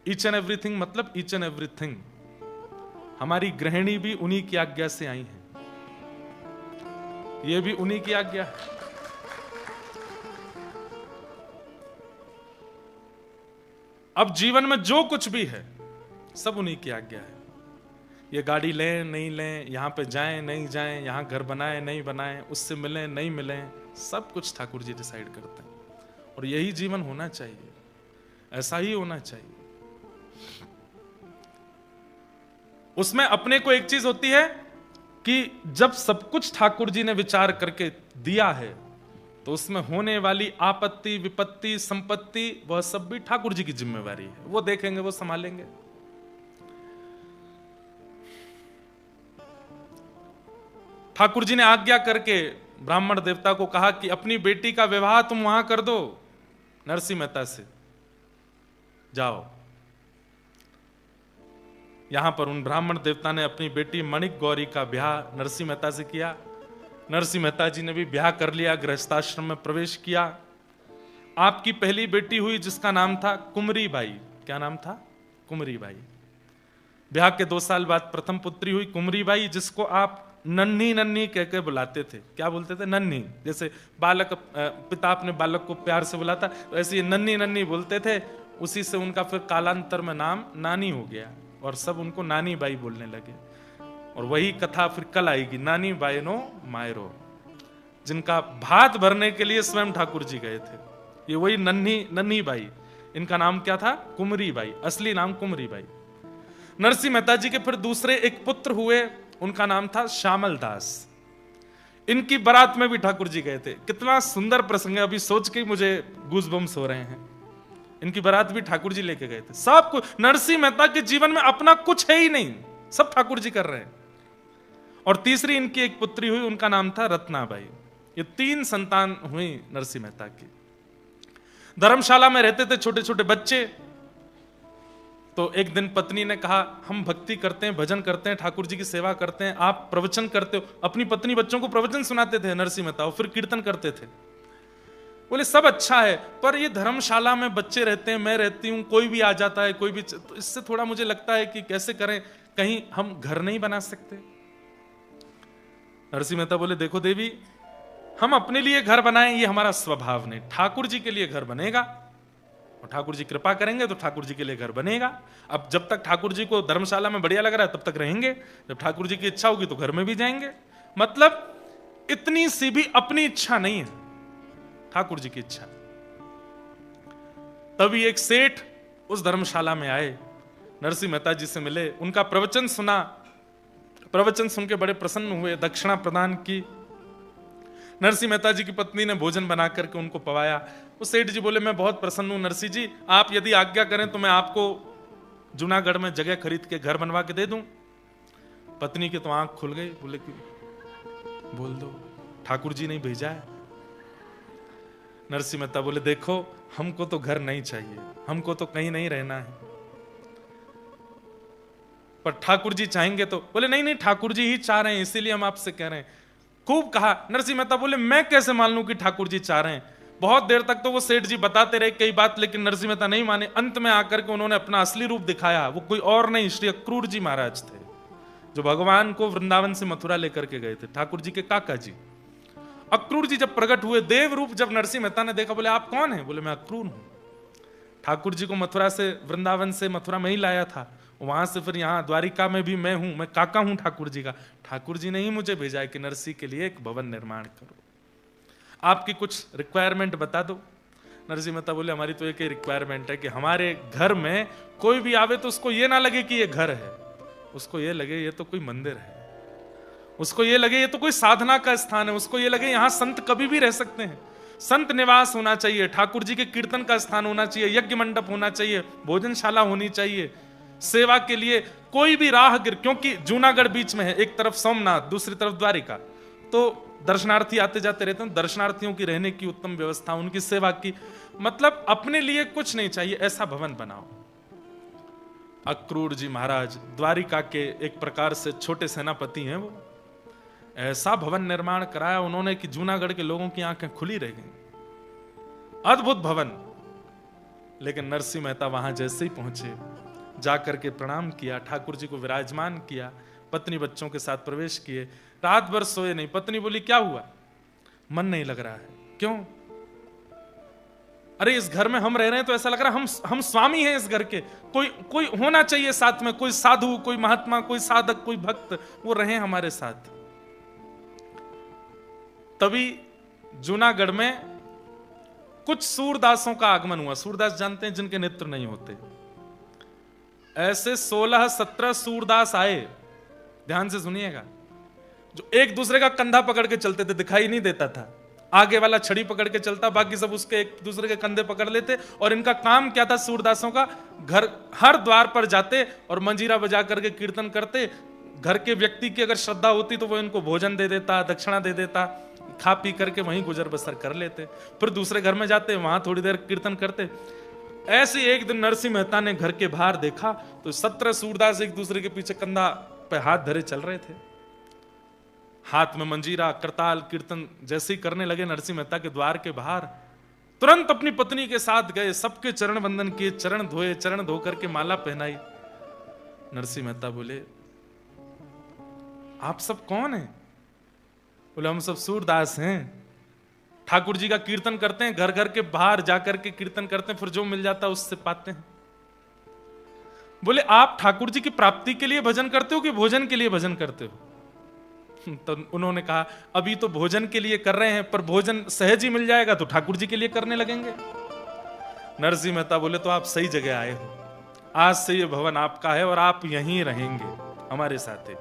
ईच एंड एवरीथिंग मतलब ईच एंड एवरीथिंग। हमारी गृहिणी भी उन्हीं की आज्ञा से आई है, ये भी उन्हीं की आज्ञा है। अब जीवन में जो कुछ भी है सब उन्हीं की आज्ञा है। ये गाड़ी लें नहीं लें, यहां पे जाएं नहीं जाएं, यहां घर बनाएं नहीं बनाएं, उससे मिलें नहीं मिलें, सब कुछ ठाकुर जी डिसाइड करते हैं। और यही जीवन होना चाहिए, ऐसा ही होना चाहिए। उसमें अपने को एक चीज होती है कि जब सब कुछ ठाकुर जी ने विचार करके दिया है तो उसमें होने वाली आपत्ति विपत्ति संपत्ति वह सब भी ठाकुर जी की जिम्मेवारी है। वो देखेंगे, वो संभालेंगे। ठाकुर जी ने आज्ञा करके ब्राह्मण देवता को कहा कि अपनी बेटी का विवाह तुम वहां कर दो नरसिंह मेहता से, जाओ। यहां पर उन ब्राह्मण देवता ने अपनी बेटी मणिक गौरी का ब्याह नरसिंह मेहता से किया। नरसिंह मेहता जी ने भी ब्याह कर लिया, गृहस्थाश्रम में प्रवेश किया। आपकी पहली बेटी हुई जिसका नाम था कुमरी बाई। क्या नाम था? कुमरी बाई। ब्याह के 2 साल बाद प्रथम पुत्री हुई कुमरी बाई, जिसको आप नन्ही नन्ही कह के बुलाते थे। क्या बोलते थे? नन्ही। जैसे बालक, पिता अपने बालक को प्यार से बुलाता, तो ऐसे नन्ही नन्ही बोलते थे। उसी से उनका फिर कालांतर में नाम नानी हो गया और सब उनको नानी बाई बोलने लगे। और वही कथा फिर कल आएगी, नानी बायनो मायरो, जिनका भात भरने के लिए स्वयं ठाकुर जी गए थे। ये वही नन्ही बाई। इनका नाम क्या था? कुमरी बाई। असली नाम कुमरी बाई। नरसिंह मेहता जी के फिर दूसरे एक पुत्र हुए, उनका नाम था श्यामल दास। इनकी बारात में भी ठाकुर जी गए थे। कितना सुंदर प्रसंग है, अभी सोच के मुझे गूज़बम्स हो रहे हैं। इनकी बारात भी ठाकुर जी लेके गए थे। सब कुछ नरसिंह मेहता के जीवन में अपना कुछ है ही नहीं, सब ठाकुर जी कर रहे हैं। और तीसरी इनकी एक पुत्री हुई, उनका नाम था रत्नाबाई। ये 3 संतान हुई नरसिंह मेहता की। धर्मशाला में रहते थे छोटे छोटे बच्चे। तो एक दिन पत्नी ने कहा, हम भक्ति करते हैं, भजन करते हैं, ठाकुर जी की सेवा करते हैं, आप प्रवचन करते हो। अपनी पत्नी बच्चों को प्रवचन सुनाते थे नरसिंह मेहता, फिर कीर्तन करते थे। बोले सब अच्छा है, पर ये धर्मशाला में बच्चे रहते हैं, मैं रहती हूं, कोई भी आ जाता है, कोई भी, तो इससे थोड़ा मुझे लगता है कि कैसे करें, कहीं हम घर नहीं बना सकते। नरसिंह मेहता बोले, देखो देवी, हम अपने लिए घर बनाएं ये हमारा स्वभाव नहीं, ठाकुर जी के लिए घर बनेगा और ठाकुर जी कृपा करेंगे तो ठाकुर जी के लिए घर बनेगा। अब जब तक ठाकुर जी को धर्मशाला में बढ़िया लग रहा है तब तक रहेंगे, जब ठाकुर जी की इच्छा होगी तो घर में भी जाएंगे। मतलब इतनी सी भी अपनी इच्छा नहीं है, ठाकुर जी की इच्छा। तभी एक सेठ उस धर्मशाला में आए, नरसिंह मेहता जी से मिले, उनका प्रवचन सुना। प्रवचन सुन के बड़े प्रसन्न हुए, दक्षिणा प्रदान की। नरसिंह मेहता जी की पत्नी ने भोजन बना करके उनको पवाया। वो सेठ जी बोले, मैं बहुत प्रसन्न हूं नरसिंह जी, आप यदि आज्ञा करें तो मैं आपको जूनागढ़ में जगह खरीद के घर बनवा के दे दूं। पत्नी की तो आंख खुल गई, बोले कि बोल दो, ठाकुर जी ने भेजा है। नरसिंह मेहता बोले, देखो हमको तो घर नहीं चाहिए, हमको तो कहीं नहीं रहना है, पर ठाकुर जी चाहेंगे तो। बोले नहीं नहीं, ठाकुर जी ही चाह रहे हैं, इसीलिए हम आपसे कह रहे हैं। खूब कहा। नरसिंह मेहता बोले, मैं कैसे मान लूं कि ठाकुर जी चाह रहे हैं। बहुत देर तक तो वो सेठ जी बताते रहे कई बात, लेकिन नरसिंह मेहता नहीं माने। अंत में आकर के उन्होंने अपना असली रूप दिखाया। वो कोई और नहीं, श्री अक्रूर जी महाराज थे, जो भगवान को वृंदावन से मथुरा लेकर के गए थे, ठाकुर जी के काका जी। अक्रूर जी जब प्रकट हुए देव रूप, जब नरसिंह मेहता ने देखा, बोले आप कौन है? बोले मैं अक्रूर हूं, ठाकुर जी को मथुरा से, वृंदावन से मथुरा में ही लाया था, वहां से फिर यहाँ द्वारिका में भी मैं हूं, मैं काका हूं ठाकुर जी का। ठाकुर जी ने ही मुझे भेजा है कि नरसिंह के लिए एक भवन निर्माण करो, आपकी कुछ रिक्वायरमेंट बता दो। नरसिंह मेहता बोले, हमारी तो एक ही रिक्वायरमेंट है कि हमारे घर में कोई भी आवे तो उसको ये ना लगे कि ये घर है, उसको ये लगे ये तो कोई मंदिर है, उसको ये लगे ये तो कोई साधना का स्थान है, उसको ये लगे यहां संत कभी भी रह सकते हैं, संत निवास होना चाहिए, ठाकुर जी के कीर्तन का स्थान होना चाहिए, यज्ञ मंडप होना चाहिए, भोजनशाला होनी चाहिए, सेवा के लिए कोई भी राहगीर, क्योंकि जूनागढ़ बीच में है, एक तरफ सोमनाथ, दूसरी तरफ द्वारिका, तो दर्शनार्थी आते जाते रहते हैं। दर्शनार्थियों की रहने की उत्तम व्यवस्था, उनकी सेवा की, मतलब अपने लिए कुछ नहीं चाहिए, ऐसा भवन बनाओ। अक्रूर जी महाराज द्वारिका के एक प्रकार से छोटे सेनापति हैं, वो ऐसा भवन निर्माण कराया उन्होंने कि जूनागढ़ के लोगों की आंखें खुली रह गईं। अद्भुत भवन। लेकिन नरसिंह मेहता वहां जैसे ही पहुंचे, जाकर के प्रणाम किया, ठाकुर जी को विराजमान किया, पत्नी बच्चों के साथ प्रवेश किए। रात भर सोए नहीं। पत्नी बोली, क्या हुआ? मन नहीं लग रहा है। क्यों? अरे इस घर में हम रह रहे हैं तो ऐसा लग रहा है हम स्वामी हैं इस घर के, कोई होना चाहिए साथ में, कोई साधु, कोई महात्मा, कोई साधक, कोई भक्त, वो रहे हमारे साथ। तभी जूनागढ़ में कुछ सूरदासों का आगमन हुआ। सूरदास जानते हैं, जिनके नेत्र नहीं होते। ऐसे 16-17 सूरदास आए, ध्यान से सुनिएगा, जो एक दूसरे का कंधा पकड़ के चलते थे, दिखाई नहीं देता था, आगे वाला छड़ी पकड़ के चलता, बाकी सब उसके एक दूसरे के कंधे पकड़ लेते। और इनका काम क्या था सूरदासों का? घर हर द्वार पर जाते और मंजीरा बजा करके कीर्तन करते। घर के व्यक्ति की अगर श्रद्धा होती तो वो इनको भोजन दे देता, दक्षिणा दे देता, खा पी करके वहीं गुजर बसर कर लेते, फिर दूसरे घर में जाते, वहां थोड़ी देर कीर्तन करते। ऐसे एक दिन नरसिंह मेहता ने घर के बाहर देखा तो 17 सूरदास एक दूसरे के पीछे कंधा पे हाथ धरे चल रहे थे, हाथ में मंजीरा करताल कीर्तन जैसे ही करने लगे नरसिंह मेहता के द्वार के बाहर, तुरंत अपनी पत्नी के साथ गए, सबके चरण वंदन किए, चरण धोए, चरण धो करके माला पहनाई। नरसिंह मेहता बोले, आप सब कौन हैं? बोले, हम सब सूरदास हैं, ठाकुर जी का कीर्तन करते हैं, घर घर के बाहर जाकर के कीर्तन करते हैं, फिर जो मिल जाता है उससे पाते हैं। बोले, आप ठाकुर जी की प्राप्ति के लिए भजन करते हो कि भोजन के लिए भजन करते हो? तो उन्होंने कहा, अभी तो भोजन के लिए कर रहे हैं, पर भोजन सहज ही मिल जाएगा तो ठाकुर जी के लिए करने लगेंगे। नरसिंह मेहता बोले, तो आप सही जगह आए हो, आज से ये भवन आपका है और आप यहीं रहेंगे हमारे साथ।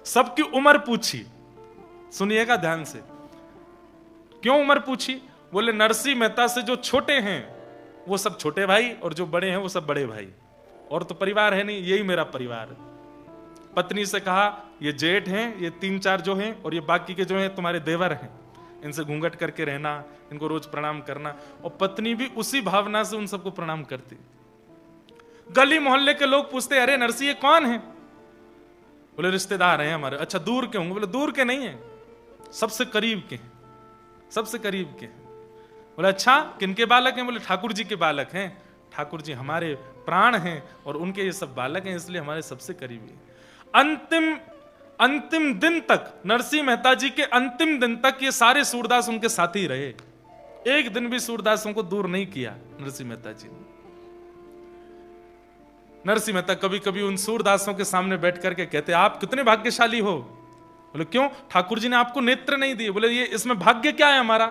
सबकी उम्र पूछी, सुनिएगा ध्यान से, क्यों उम्र पूछी? बोले, नरसिंह मेहता से जो छोटे हैं वो सब छोटे भाई और जो बड़े हैं वो सब बड़े भाई, और तो परिवार है नहीं, यही मेरा परिवार है। पत्नी से कहा, ये जेठ हैं, ये 3-4 जो हैं, और ये बाकी के जो हैं तुम्हारे देवर हैं, इनसे घूंघट करके रहना, इनको रोज प्रणाम करना। और पत्नी भी उसी भावना से उन सबको प्रणाम करती। गली मोहल्ले के लोग पूछते, अरे नरसिंह ये कौन है? बोले, रिश्तेदार हैं हमारे। अच्छा, दूर के होंगे? बोले, दूर के नहीं है, सबसे करीब के हैं, सबसे करीब के हैं। बोले, अच्छा, किनके बालक हैं? बोले, ठाकुर जी के बालक हैं, ठाकुर जी हमारे प्राण हैं और उनके ये सब बालक हैं, इसलिए हमारे सबसे करीबी हैं। अंतिम दिन तक, नरसिंह मेहता जी के अंतिम दिन तक ये सारे सूरदास उनके साथ ही रहे, एक दिन भी सूरदासों को दूर नहीं किया नरसिंह मेहता जी ने। नरसिंह मेहता कभी कभी उन सूरदासों के सामने बैठ करके कहते, आप कितने भाग्यशाली हो। बोले, क्यों? ठाकुर जी ने आपको नेत्र नहीं दिए। बोले, ये इसमें भाग्य क्या है हमारा?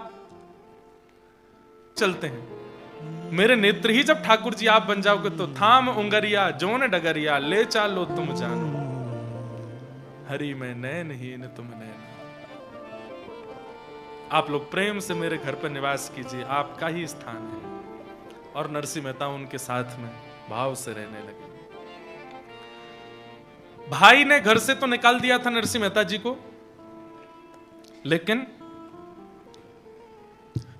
चलते हैं, मेरे नेत्र ही जब ठाकुर जी आप बन जाओगे तो थाम उंगरिया जोन डगरिया ले चालो तुम जानो, हरि में नैनहीन तुम नैन। आप लोग प्रेम से मेरे घर पर निवास कीजिए, आपका ही स्थान है। और नरसिंह मेहता उनके साथ में भाव से रहने लगे। भाई ने घर से तो निकाल दिया था नरसिंह मेहता जी को, लेकिन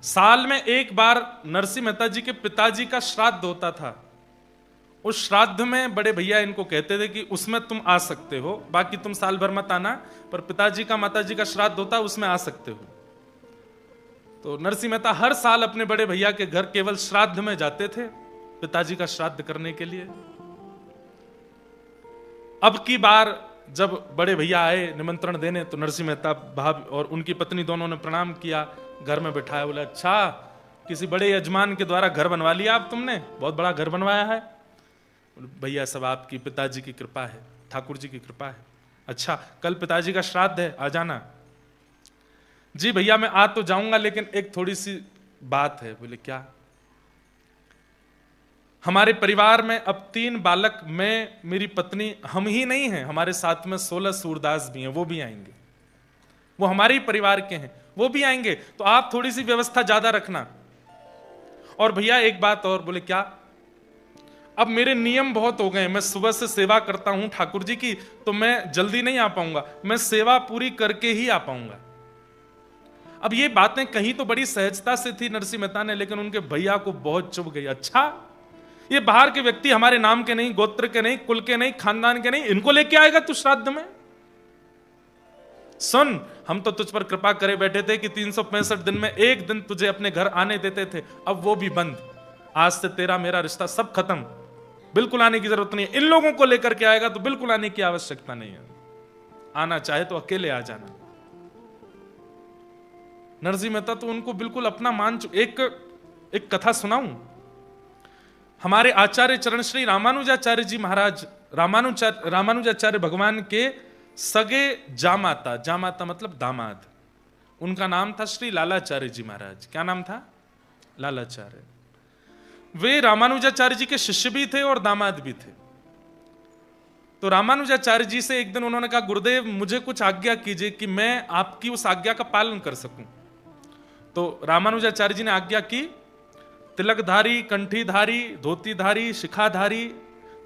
साल में एक बार नरसिंह मेहता जी के पिताजी का श्राद्ध होता था। उस श्राद्ध में बड़े भैया इनको कहते थे कि उसमें तुम आ सकते हो, बाकी तुम साल भर मत आना, पर पिताजी का माताजी का श्राद्ध होता उसमें आ सकते हो। तो नरसिंह मेहता हर साल अपने बड़े भैया के घर केवल श्राद्ध में जाते थे, पिताजी का श्राद्ध करने के लिए। अब की बार जब बड़े भैया आए निमंत्रण देने तो नरसिंह मेहता भाभी और उनकी पत्नी दोनों ने प्रणाम किया, घर में बैठाया। बोला, अच्छा, किसी बड़े यजमान के द्वारा घर बनवा लिया आप तुमने, बहुत बड़ा घर बनवाया है। भैया, सब आपकी पिताजी की कृपा है, ठाकुर जी की कृपा है। अच्छा, कल पिताजी का श्राद्ध है, आ जाना। जी भैया, मैं आ तो जाऊंगा, लेकिन एक थोड़ी सी बात है। बोले, क्या? हमारे परिवार में अब 3 बालक, मैं, मेरी पत्नी, हम ही नहीं हैं, हमारे साथ में 16 सूरदास भी हैं, वो भी आएंगे, वो हमारे ही परिवार के हैं, वो भी आएंगे, तो आप थोड़ी सी व्यवस्था ज्यादा रखना। और भैया एक बात और। बोले, क्या? अब मेरे नियम बहुत हो गए, मैं सुबह से सेवा करता हूं ठाकुर जी की, तो मैं जल्दी नहीं आ पाऊंगा, मैं सेवा पूरी करके ही आ पाऊंगा। अब ये बातें कहीं तो बड़ी सहजता से थी नरसिंह मेहता ने, लेकिन उनके भैया को बहुत चुभ गई। अच्छा, ये बाहर के व्यक्ति, हमारे नाम के नहीं, गोत्र के नहीं, कुल के नहीं, खानदान के नहीं, इनको लेके आएगा तू श्राद्ध में? सुन, हम तो तुझ पर कृपा करे बैठे थे कि 365 दिन में एक दिन तुझे अपने घर आने देते थे, अब वो भी बंद। आज से तेरा मेरा रिश्ता सब खत्म, बिल्कुल आने की जरूरत नहीं है। इन लोगों को लेकर के आएगा तो बिल्कुल आने की आवश्यकता नहीं है, आना चाहे तो अकेले आ जाना। नरसिंह मेहता तो उनको बिल्कुल अपना मान चुके। एक कथा सुनाऊं। हमारे आचार्य चरण श्री रामानुजाचार्य जी महाराज, रामानुजाचार्य भगवान के सगे जामाता, जामाता मतलब दामाद, उनका नाम था श्री लालाचार्य जी महाराज। क्या नाम था? लालाचार्य। वे रामानुजाचार्य जी के शिष्य भी थे और दामाद भी थे। तो रामानुजाचार्य जी से एक दिन उन्होंने कहा, गुरुदेव मुझे कुछ आज्ञा कीजिए कि मैं आपकी उस आज्ञा का पालन कर सकूं। तो रामानुजाचार्य जी ने आज्ञा की, तिलकधारी, कंठीधारी, धोतीधारी, शिखाधारी,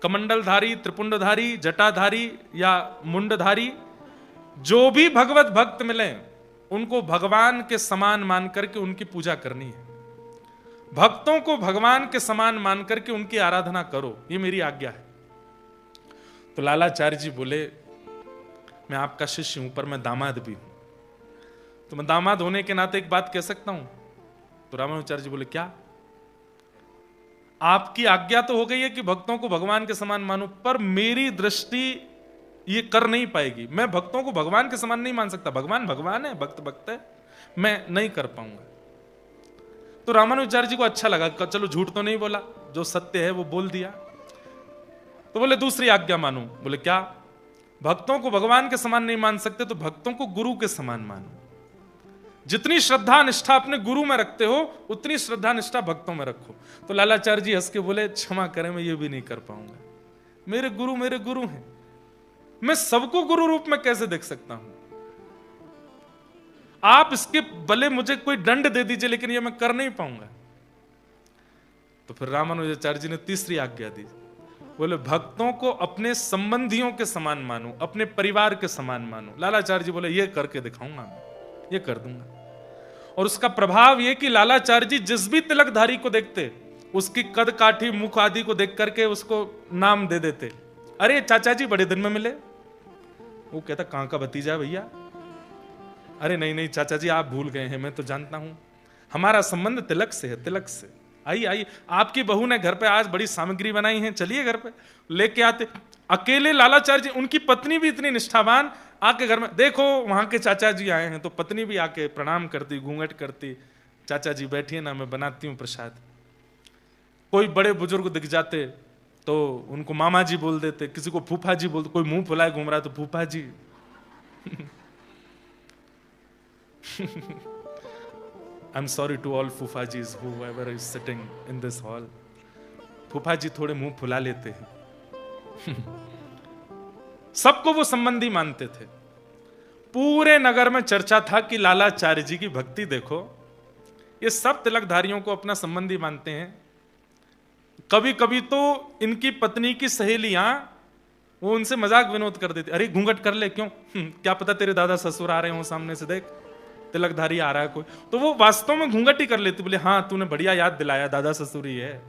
कमंडलधारी, त्रिपुंडधारी, जटाधारी या मुंडधारी, जो भी भगवत भक्त मिले उनको भगवान के समान मान करके उनकी पूजा करनी है। भक्तों को भगवान के समान मान करके उनकी आराधना करो, ये मेरी आज्ञा है। तो लालाचार्य जी बोले, मैं आपका शिष्य हूं पर मैं दामाद भी हूं, तो मैं दामाद होने के नाते एक बात कह सकता हूं। तो रामानुजाचार्य जी बोले, क्या? आपकी आज्ञा तो हो गई है कि भक्तों को भगवान के समान मानो, पर मेरी दृष्टि ये कर नहीं पाएगी। मैं भक्तों को भगवान के समान नहीं मान सकता। भगवान भगवान है, भक्त भक्त है, मैं नहीं कर पाऊंगा। तो रामानुजाचार्य जी को अच्छा लगा, चलो झूठ तो नहीं बोला, जो सत्य है वो बोल दिया। तो बोले दूसरी आज्ञा मानो। बोले क्या? भक्तों को भगवान के समान नहीं मान सकते तो भक्तों को गुरु के समान मानो। जितनी श्रद्धा निष्ठा अपने गुरु में रखते हो उतनी श्रद्धा निष्ठा भक्तों में रखो। तो लालाचार्य जी हंस के बोले, क्षमा करें, मैं ये भी नहीं कर पाऊंगा। मेरे गुरु हैं, मैं सबको गुरु रूप में कैसे देख सकता हूं? आप इसके भले मुझे कोई दंड दे दीजिए, लेकिन ये मैं कर नहीं पाऊंगा। तो फिर रामानुजाचार्य जी ने तीसरी आज्ञा दी। बोले भक्तों को अपने संबंधियों के समान मानो, अपने परिवार के समान मानो। लालाचार्य जी बोले, ये करके दिखाऊंगा, मैं ये कर दूंगा। और उसका प्रभाव ये कि लालाचार्य जी जिस भी तिलकधारी को देखते, उसकी कद काठी मुख आदि को देख करके उसको नाम दे देते। अरे चाचा जी बड़े दिन में मिले। वो कहता, कहां का भतीजा भैया? अरे नहीं नहीं चाचा जी, आप भूल गए हैं, मैं तो जानता हूं, हमारा संबंध तिलक से है, तिलक से। आइए आइए, आपकी बहू ने घर पे आज बड़ी सामग्री बनाई है, चलिए घर पे लेके आते। अकेले लालाचार्य जी, उनकी पत्नी भी इतनी निष्ठावान, आके घर में देखो वहां के चाचा जी आए हैं, तो पत्नी भी आके प्रणाम करती, घूंघट करती, चाचा जी बैठिए ना, मैं बनाती हूँ प्रसाद। कोई बड़े बुजुर्ग दिख जाते तो उनको मामा जी बोल देते, किसी को फूफा जी बोलते, कोई मुंह फुलाए घूम रहा है तो फूफा जी। I'm sorry to all फूफाजीज whoever is sitting in this hall. फूफा जी थोड़े मुंह फुला लेते हैं। सबको वो संबंधी मानते थे। पूरे नगर में चर्चा था कि लालाचार्य जी की भक्ति देखो, ये सब तिलकधारियों को अपना संबंधी मानते हैं। कभी कभी तो इनकी पत्नी की सहेलियां वो उनसे मजाक विनोद कर देती, अरे घूंघट कर ले, क्यों? क्या पता तेरे दादा ससुर आ रहे हो सामने से, देख तिलकधारी आ रहा है कोई, तो वो वास्तव में घूंघट ही कर लेती। बोले हाँ तूने बढ़िया याद दिलाया, दादा ससुर ही है।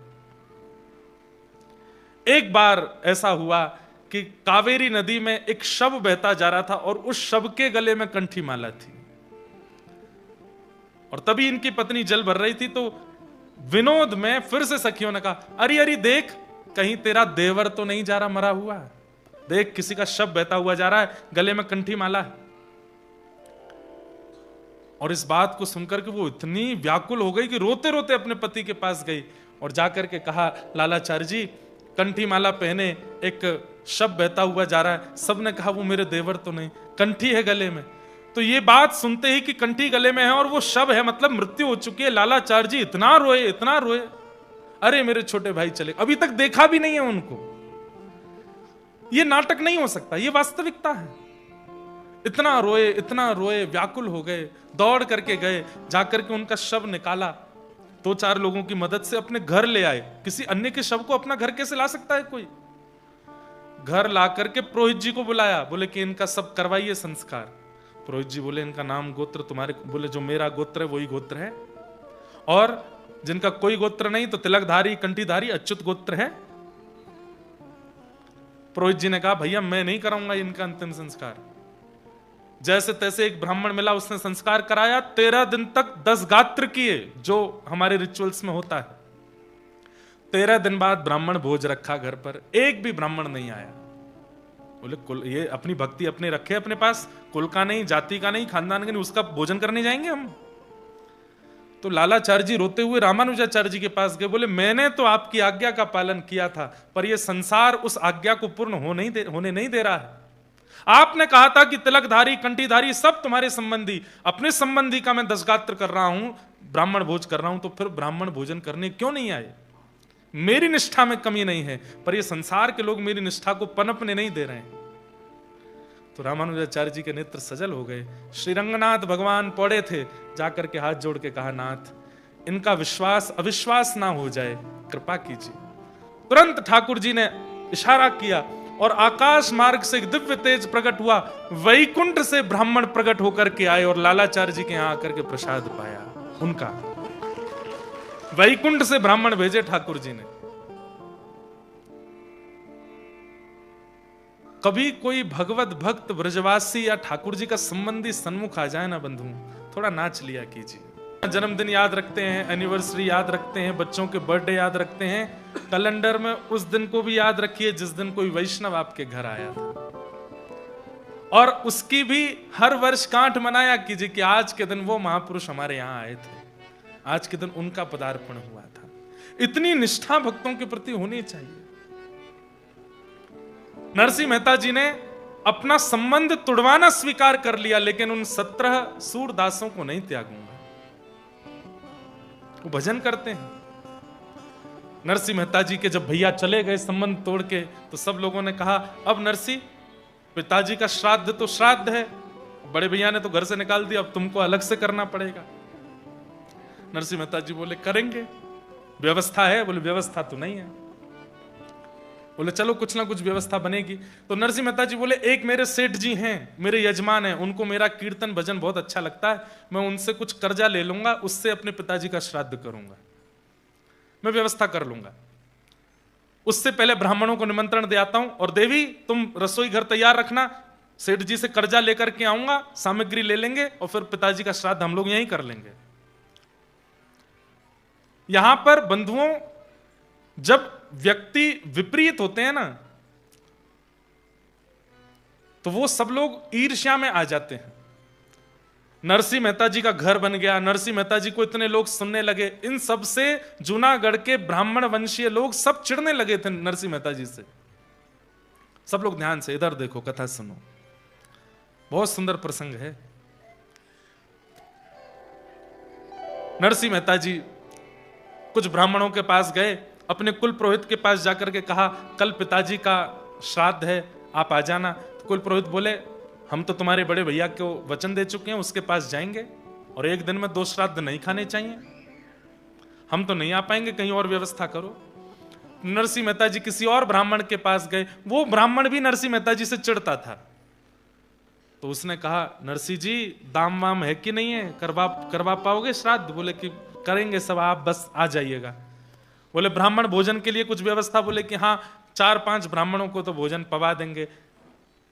एक बार ऐसा हुआ कि कावेरी नदी में एक शव बहता जा रहा था और उस शव के गले में कंठी माला थी, और तभी इनकी पत्नी जल भर रही थी। तो विनोद में फिर से सखियों ने कहा, अरे अरे देख, कहीं तेरा देवर तो नहीं जा रहा मरा हुआ, देख किसी का शव बहता हुआ जा रहा है, गले में कंठी माला है। और इस बात को सुनकर के वो इतनी व्याकुल हो गई कि रोते रोते अपने पति के पास गई और जाकर के कहा, लालाचार्य जी कंठी माला पहने एक शव बहता हुआ जा रहा है। सबने कहा वो मेरे देवर तो नहीं, कंठी है गले में। तो ये बात सुनते ही कि कंठी गले में है और वो शव है, मतलब मृत्यु हो चुकी है, लालाचार्य जी इतना रोए इतना रोए। अरे मेरे छोटे भाई चले, अभी तक देखा भी नहीं है उनको। ये नाटक नहीं हो सकता, ये वास्तविकता है। इतना रोए, व्याकुल हो गए, दौड़ करके गए, जाकर के उनका शव निकाला, 2-4 लोगों की मदद से अपने घर ले आए। किसी अन्य के शव को अपना घर कैसे ला सकता है कोई? घर ला करके पुरोहित जी को बुलाया, बोले कि इनका सब करवाइए संस्कार। पुरोहित जी बोले इनका नाम गोत्र तुम्हारे, बोले जो मेरा गोत्र है वही गोत्र है, और जिनका कोई गोत्र नहीं तो तिलकधारी कंठीधारी अच्युत गोत्र है। पुरोहित जी ने कहा भैया मैं नहीं कराऊंगा इनका अंतिम संस्कार। जैसे तैसे एक ब्राह्मण मिला, उसने संस्कार कराया। 13 दिन तक 10 गात्र किए, जो हमारे रिचुअल्स में होता है। 13 दिन बाद ब्राह्मण भोज रखा घर पर, एक भी ब्राह्मण नहीं आया। बोले कुल ये अपनी भक्ति अपने रखे अपने पास, कुल का नहीं, जाति का नहीं, खानदान का नहीं, उसका भोजन करने जाएंगे हम? तो लालाचार्य जी रोते हुए रामानुजाचार्य जी के पास गए, बोले मैंने तो आपकी आज्ञा का पालन किया था, पर यह संसार उस आज्ञा को पूर्ण होने नहीं दे रहा है। आपने कहा था कि तिलकधारी कंठीधारी सब तुम्हारे संबंधी, अपने संबंधी का मैं 10 गात्र कर रहा हूं, ब्राह्मण भोज कर रहा हूं, तो फिर ब्राह्मण भोजन करने क्यों नहीं आए? मेरी निष्ठा में कमी नहीं है, पर ये संसार के लोग मेरी निष्ठा को पनपने नहीं दे रहे हैं। तो रामानुजाचार्य जी के नेत्र सजल हो गए। श्री रंगनाथ भगवान पौड़े थे, जाकर के हाथ जोड़ के कहा, नाथ इनका विश्वास अविश्वास ना हो जाए, कृपा कीजिए। तुरंत ठाकुर जी ने इशारा किया और आकाश मार्ग से एक दिव्य तेज प्रकट हुआ। वैकुंठ से ब्राह्मण प्रकट होकर के आए और लालाचार्य जी के यहां आकर के प्रसाद पाया उनका। वैकुंठ से ब्राह्मण भेजे ठाकुर जी ने। कभी कोई भगवत भक्त ब्रजवासी या ठाकुर जी का संबंधी सन्मुख आ जाए ना बंधु, थोड़ा नाच लिया कीजिए। जन्मदिन याद रखते हैं, एनिवर्सरी याद रखते हैं, बच्चों के बर्थडे याद रखते हैं, कैलेंडर में उस दिन को भी याद रखिए जिस दिन कोई वैष्णव आपके घर आया था, और उसकी भी हर वर्ष गांठ मनाया कीजिए कि आज के दिन वो महापुरुष हमारे यहां आए थे, आज के दिन उनका पदार्पण हुआ था। इतनी निष्ठा भक्तों के प्रति होनी चाहिए। नरसिंह मेहता जी ने अपना संबंध तुड़वाना स्वीकार कर लिया, लेकिन उन 17 सूरदासों को नहीं त्यागूंगा। वो भजन करते हैं। नरसिंह मेहता जी के जब भैया चले गए संबंध तोड़ के, तो सब लोगों ने कहा अब नरसिंह, पिताजी का श्राद्ध तो श्राद्ध है, बड़े भैया ने तो घर से निकाल दिया, अब तुमको अलग से करना पड़ेगा। नरसिंह मेहता जी बोले करेंगे, व्यवस्था है। बोले व्यवस्था तो नहीं है। बोले चलो कुछ ना कुछ व्यवस्था बनेगी। तो नरसिंह मेहता जी बोले एक मेरे सेठ जी हैं, मेरे यजमान हैं, उनको मेरा कीर्तन भजन बहुत अच्छा लगता है, मैं उनसे कुछ कर्जा ले लूंगा, उससे अपने पिताजी का श्राद्ध करूंगा, मैं व्यवस्था कर लूंगा। उससे पहले ब्राह्मणों को निमंत्रण दे आता हूं, और देवी तुम रसोई घर तैयार रखना, सेठ जी से कर्जा लेकर के आऊंगा, सामग्री ले लेंगे और फिर पिताजी का श्राद्ध हम लोग यहीं कर लेंगे। यहां पर बंधुओं, जब व्यक्ति विपरीत होते हैं ना, तो वो सब लोग ईर्ष्या में आ जाते हैं। नरसिंह मेहता जी का घर बन गया, नरसिंह मेहता जी को इतने लोग सुनने लगे, इन सब से जूनागढ़ के ब्राह्मण वंशीय लोग सब चिढ़ने लगे थे नरसिंह मेहता जी से। सब लोग ध्यान से इधर देखो, कथा सुनो, बहुत सुंदर प्रसंग है। नरसिंह मेहता जी कुछ ब्राह्मणों के पास गए, अपने कुल पुरोहित के पास जाकर के कहा कल पिताजी का श्राद्ध है, आप आ जाना। तो कुल पुरोहित बोले हम तो तुम्हारे बड़े भैया को वचन दे चुके हैं, उसके पास जाएंगे, और एक दिन में 2 श्राद्ध नहीं खाने चाहिए, हम तो नहीं आ पाएंगे, कहीं और व्यवस्था करो। नरसिंह मेहता जी किसी और ब्राह्मण के पास गए, वो ब्राह्मण भी नरसिंह मेहता जी से चिढ़ता था। तो उसने कहा नरसिंह जी दाम वाम है कि नहीं है, करवा पाओगे श्राद्ध? बोले कि करेंगे सब, आप बस आ जाइएगा। बोले ब्राह्मण भोजन के लिए कुछ व्यवस्था? बोले कि हाँ 4-5 ब्राह्मणों को तो भोजन पवा देंगे,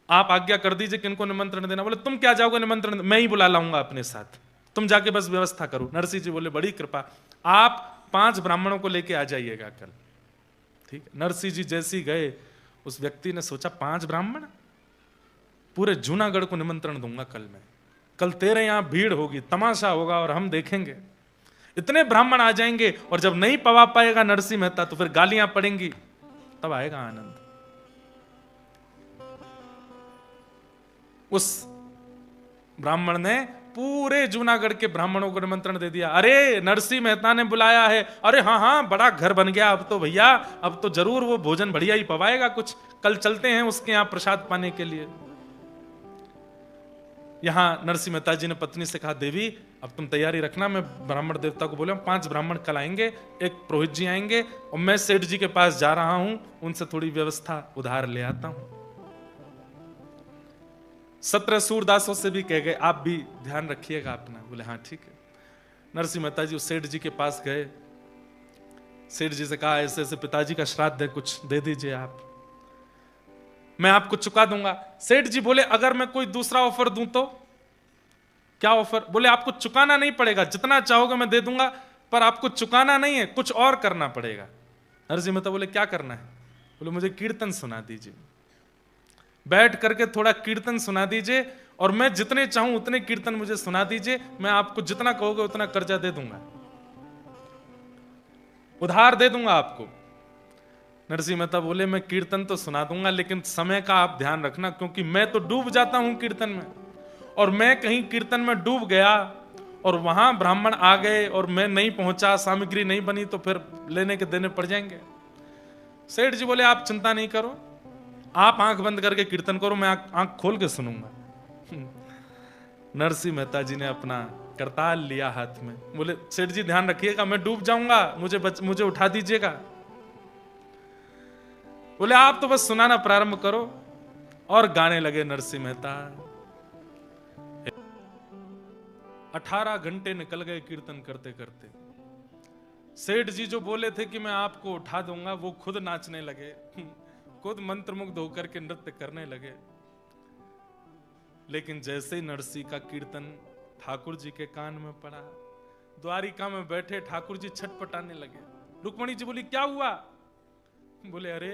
आप आज्ञा कर दीजिए किनको निमंत्रण देना। बोले तुम क्या जाओगे निमंत्रण, मैं ही बुला लाऊंगा अपने साथ, तुम जाके बस व्यवस्था करो। नरसिंह जी बोले बड़ी कृपा, आप 5 ब्राह्मणों को लेके आ जाइएगा कल। ठीक। नरसिंह जी जैसे ही गए, उस व्यक्ति ने सोचा 5 ब्राह्मण, पूरे जूनागढ़ को निमंत्रण दूंगा कल मैं, कल तेरे यहां भीड़ होगी, तमाशा होगा और हम देखेंगे। इतने ब्राह्मण आ जाएंगे, और जब नहीं पवा पाएगा नरसिंह मेहता तो फिर गालियां पड़ेंगी, तब आएगा आनंद। उस ब्राह्मण ने पूरे जूनागढ़ के ब्राह्मणों को निमंत्रण दे दिया। अरे नरसिंह मेहता ने बुलाया है, अरे हाँ हाँ बड़ा घर बन गया अब तो भैया, अब तो जरूर वो भोजन बढ़िया ही पवाएगा कुछ, कल चलते हैं उसके यहां प्रसाद पाने के लिए। यहां नरसिंह मेहता जी ने पत्नी से कहा देवी अब तुम तैयारी रखना, मैं ब्राह्मण देवता को बोले 5 ब्राह्मण कल आएंगे, एक पुरोहित जी आएंगे, और मैं सेठ जी के पास जा रहा हूं, उनसे थोड़ी व्यवस्था उधार ले आता हूं। 17 सूरदासों से भी कह गए आप भी ध्यान रखिएगा अपना। बोले हाँ ठीक है। नरसिंह मेहता जी उस सेठ जी के पास गए, सेठ जी से कहा ऐसे ऐसे पिताजी का श्राद्ध है, कुछ दे दीजिए आप, मैं आपको चुका दूंगा। सेठ जी बोले अगर मैं कोई दूसरा ऑफर दूं तो? क्या ऑफर? बोले आपको चुकाना नहीं पड़ेगा, जितना चाहोगे मैं दे दूंगा, पर आपको चुकाना नहीं है, कुछ और करना पड़ेगा। नरसिंह मेहता बोले क्या करना है? बोले मुझे कीर्तन सुना दीजिए, बैठ करके थोड़ा कीर्तन सुना दीजिए, और मैं जितने चाहूं उतने कीर्तन मुझे सुना दीजिए, मैं आपको जितना कहोगे उतना कर्जा दे दूंगा, उधार दे दूंगा आपको। नरसिंह मेहता बोले मैं कीर्तन तो सुना दूंगा, लेकिन समय का आप ध्यान रखना, क्योंकि मैं तो डूब जाता हूं कीर्तन में, और मैं कहीं कीर्तन में डूब गया और वहां ब्राह्मण आ गए और मैं नहीं पहुंचा, सामग्री नहीं बनी, तो फिर लेने के देने पड़ जाएंगे। सेठ जी बोले आप चिंता नहीं करो, आप आंख बंद करके कीर्तन करो, मैं आंख खोल के सुनूंगा। नरसिंह मेहता जी ने अपना करताल लिया हाथ में, बोले सेठ जी ध्यान रखिएगा, मैं डूब जाऊंगा, मुझे उठा दीजिएगा। बोले आप तो बस सुनाना प्रारंभ करो। और गाने लगे नरसिंह मेहता। 18 घंटे निकल गए कीर्तन करते करते। सेठ जी जो बोले थे कि मैं आपको उठा दूंगा, वो खुद नाचने लगे, खुद मंत्रमुग्ध होकर के नृत्य करने लगे। लेकिन जैसे ही नरसिंह का कीर्तन ठाकुर जी के कान में पड़ा, द्वारिका में बैठे ठाकुर जी छटपटाने लगे। रुक्मणी जी बोली क्या हुआ? बोले अरे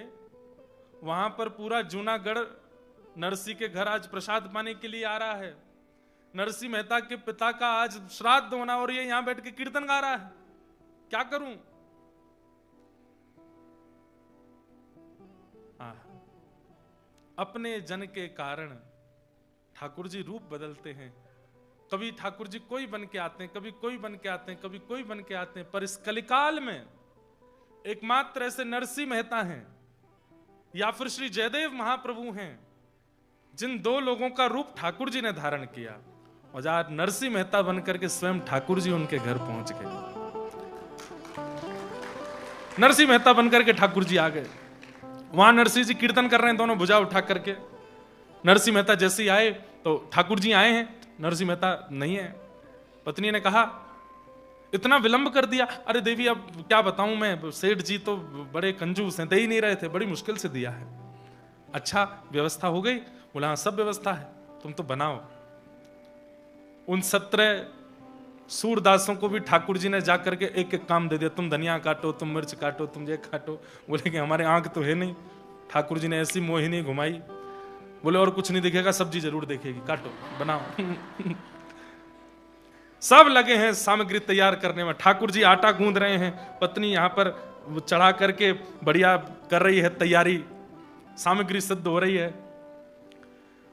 वहां पर पूरा जूनागढ़ नरसिंह के घर आज प्रसाद पाने के लिए आ रहा है। नरसिंह मेहता के पिता का आज श्राद्ध होना और ये यहां बैठ के कीर्तन गा रहा है, क्या करूं? अपने जन के कारण ठाकुर जी रूप बदलते हैं। कभी ठाकुर जी कोई बन के आते हैं, कभी कोई बन के आते हैं, कभी कोई बन के आते हैं। पर इस कलिकाल में एकमात्र ऐसे नरसिंह मेहता हैं या फिर श्री जयदेव महाप्रभु हैं जिन दो लोगों का रूप ठाकुर जी ने धारण किया। और आज नरसिंह मेहता बनकर के स्वयं ठाकुर जी उनके घर पहुंच गए। नरसिंह मेहता बनकर के ठाकुर जी आ गए। वहां नरसिंह जी कीर्तन कर रहे हैं, दोनों भुजा उठा करके। नरसिंह मेहता जैसे ही आए तो ठाकुर जी आए हैं, नरसिंह मेहता नहीं है। पत्नी ने कहा इतना विलंब कर दिया। अरे देवी अब क्या बताऊं मैं, सेठ जी तो बड़े कंजूस हैं, दे ही नहीं रहे थे, बड़ी मुश्किल से दिया है। अच्छा व्यवस्था हो गई? बोला हाँ सब व्यवस्था है, तुम तो बनाओ। उन 17 सूरदासों को भी ठाकुर जी ने जाकर के एक एक काम दे दिया, तुम धनिया काटो, तुम मिर्च काटो, तुम ये काटो। बोले कि हमारे आंख तो है नहीं। ठाकुर जी ने ऐसी मोहिनी घुमाई, बोले और कुछ नहीं दिखेगा, सब्जी जरूर देखेगी, काटो बनाओ। सब लगे हैं सामग्री तैयार करने में। ठाकुर जी आटा गूंद रहे हैं, पत्नी यहां पर चढ़ा करके बढ़िया कर रही है तैयारी, सामग्री सिद्ध हो रही है।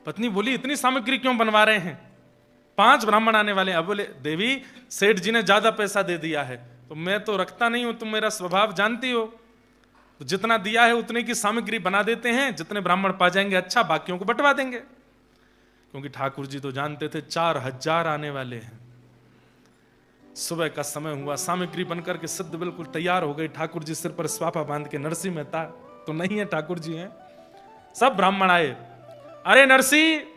पत्नी बोली इतनी सामग्री क्यों बनवा रहे हैं? 5 ब्राह्मण आने वाले हैं। अब बोले देवी सेठ जी ने ज्यादा पैसा दे दिया है, तो मैं तो रखता नहीं हूं, तुम मेरा स्वभाव जानती हो, तो जितना दिया है उतने की सामग्री बना देते हैं, जितने ब्राह्मण पा जाएंगे अच्छा, बाकियों को बंटवा देंगे। क्योंकि ठाकुर जी तो जानते थे 4000 आने वाले हैं। सुबह का समय हुआ, सामग्री बनकर के सिद्ध बिल्कुल तैयार हो गई। ठाकुर जी सिर पर स्वाफा बांध के, नरसिंह मेहता तो नहीं है, ठाकुर जी हैं। सब ब्राह्मण आए, अरे नरसिंह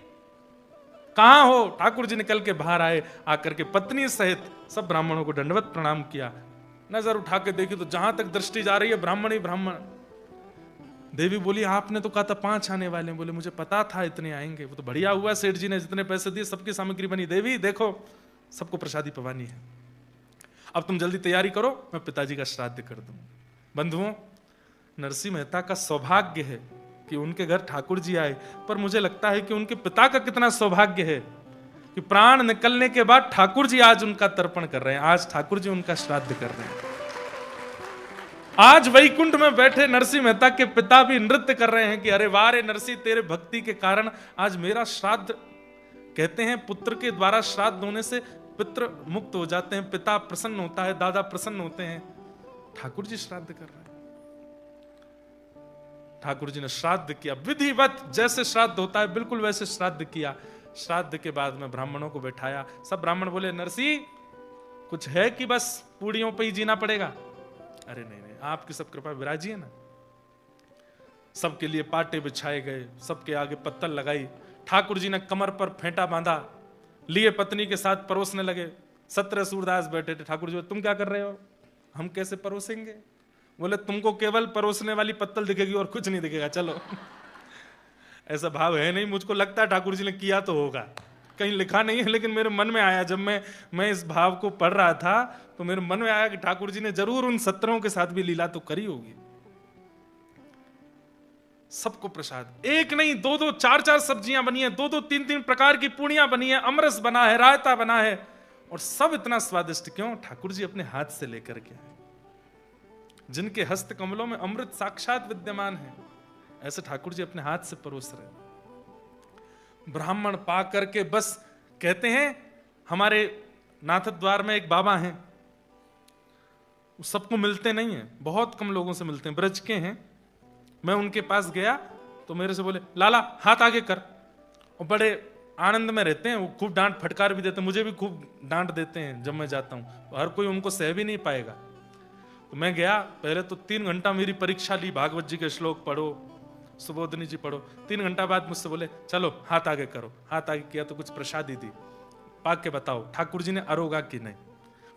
कहां हो? ठाकुर जी निकल के बाहर आए, आकर के पत्नी सहित सब ब्राह्मणों को दंडवत प्रणाम किया। नजर उठा के देखी तो जहां तक दृष्टि जा रही है ब्राह्मण ही ब्राह्मण। देवी बोली आपने तो कहा था 5 आने वाले हैं। बोले मुझे पता था इतने आएंगे। वो तो बढ़िया हुआ, सेठ जी ने जितने पैसे दिए सबकी सामग्री बनी। देवी देखो सबको प्रसादी पवानी है, अब तुम जल्दी तैयारी करो, मैं पिताजी का श्राद्ध कर दूं। बंधुओं, नरसिंह मेहता का सौभाग्य है कि उनके घर ठाकुर जी आए, पर मुझे लगता है कि उनके पिता का कितना सौभाग्य है कि प्राण निकलने के बाद ठाकुर जी आज उनका तर्पण कर रहे हैं, आज ठाकुर जी उनका श्राद्ध कर रहे हैं। आज वैकुंठ में बैठे नरसिंह मेहता के पिता भी नृत्य कर रहे हैं कि अरे वाह रे नरसिंह, तेरे भक्ति के कारण आज मेरा श्राद्ध। कहते हैं पुत्र के द्वारा श्राद्ध होने से पितृ मुक्त हो जाते हैं, पिता प्रसन्न होता है, दादा प्रसन्न होते हैं। ठाकुर जी श्राद्ध कर रहे हैं। ठाकुर जी ने श्राद्ध किया, विधिवत जैसे श्राद्ध होता है बिल्कुल वैसे श्राद्ध किया। श्राद्ध के बाद में ब्राह्मणों को बैठाया। सब ब्राह्मण बोले नरसिंह कुछ है कि बस पूड़ियों पे ही जीना पड़ेगा? अरे नहीं नहीं, आपकी सब कृपा विराजी है ना। सबके लिए पाटे बिछाए गए, सबके आगे पत्तल लगाई। ठाकुर जी ने कमर पर फेंटा बांधा, लिए पत्नी के साथ परोसने लगे। 17 सूरदास बैठे थे। ठाकुर जी तुम क्या कर रहे हो? हम कैसे परोसेंगे? बोले तुमको केवल परोसने वाली पत्तल दिखेगी और कुछ नहीं दिखेगा, चलो। ऐसा भाव है नहीं, मुझको लगता है ठाकुर जी ने किया तो होगा, कहीं लिखा नहीं है, लेकिन मेरे मन में आया जब मैं इस भाव को पढ़ रहा था तो मेरे मन में आया कि ठाकुर जी ने जरूर उन 17 के साथ भी लीला तो करी होगी। सबको प्रसाद, एक नहीं 2-2 4-4 सब्जियां बनी है, 2-2 3-3 प्रकार की पूड़ियां बनी है, अमरस बना है, रायता बना है, और सब इतना स्वादिष्ट क्यों? ठाकुर जी अपने हाथ से लेकर के आए। जिनके हस्त कमलों में अमृत साक्षात विद्यमान है, ऐसे ठाकुर जी अपने हाथ से परोस रहे। ब्राह्मण पा करके बस कहते हैं, हमारे नाथ द्वार में एक बाबा हैं, सबको मिलते नहीं है, बहुत कम लोगों से मिलते हैं, ब्रज के हैं। मैं उनके पास गया तो मेरे से बोले लाला हाथ आगे कर, और बड़े आनंद में रहते हैं। वो खूब डांट फटकार भी देते हैं, मुझे भी खूब डांट देते हैं जब मैं जाता हूं, तो हर कोई उनको सह भी नहीं पाएगा। तो मैं गया, पहले तो 3 घंटा मेरी परीक्षा ली, भागवत जी के श्लोक पढ़ो, सुबोधनी जी पढ़ो। 3 घंटा बाद मुझसे बोले चलो हाथ आगे करो। हाथ आगे किया तो कुछ प्रसादी दी, पाक के बताओ ठाकुर जी ने अरोगा कि नहीं।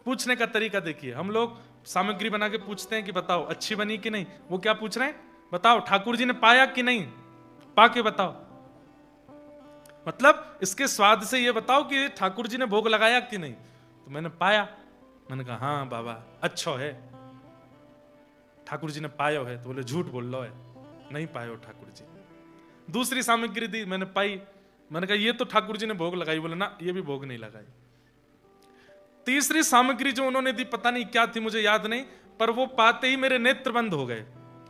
पूछने का तरीका देखिए, हम लोग सामग्री बना के पूछते हैं कि बताओ अच्छी बनी कि नहीं, वो क्या पूछ रहे हैं, बताओ ठाकुर जी ने पाया कि नहीं, पाके बताओ। मतलब इसके स्वाद से ये बताओ कि ठाकुर जी ने भोग लगाया कि नहीं। तो मैंने पाया, मैंने कहा हाँ बाबा अच्छा है, ठाकुर जी ने पायो है। तो बोले झूठ बोल लो है, नहीं पायो ठाकुर जी। दूसरी सामग्री दी, मैंने पाई, मैंने कहा ये तो ठाकुर जी ने भोग लगाई। बोले ना ये भी भोग नहीं लगाई। तीसरी सामग्री जो उन्होंने दी पता नहीं क्या थी, मुझे याद नहीं, पर वो पाते ही मेरे नेत्र बंद हो गए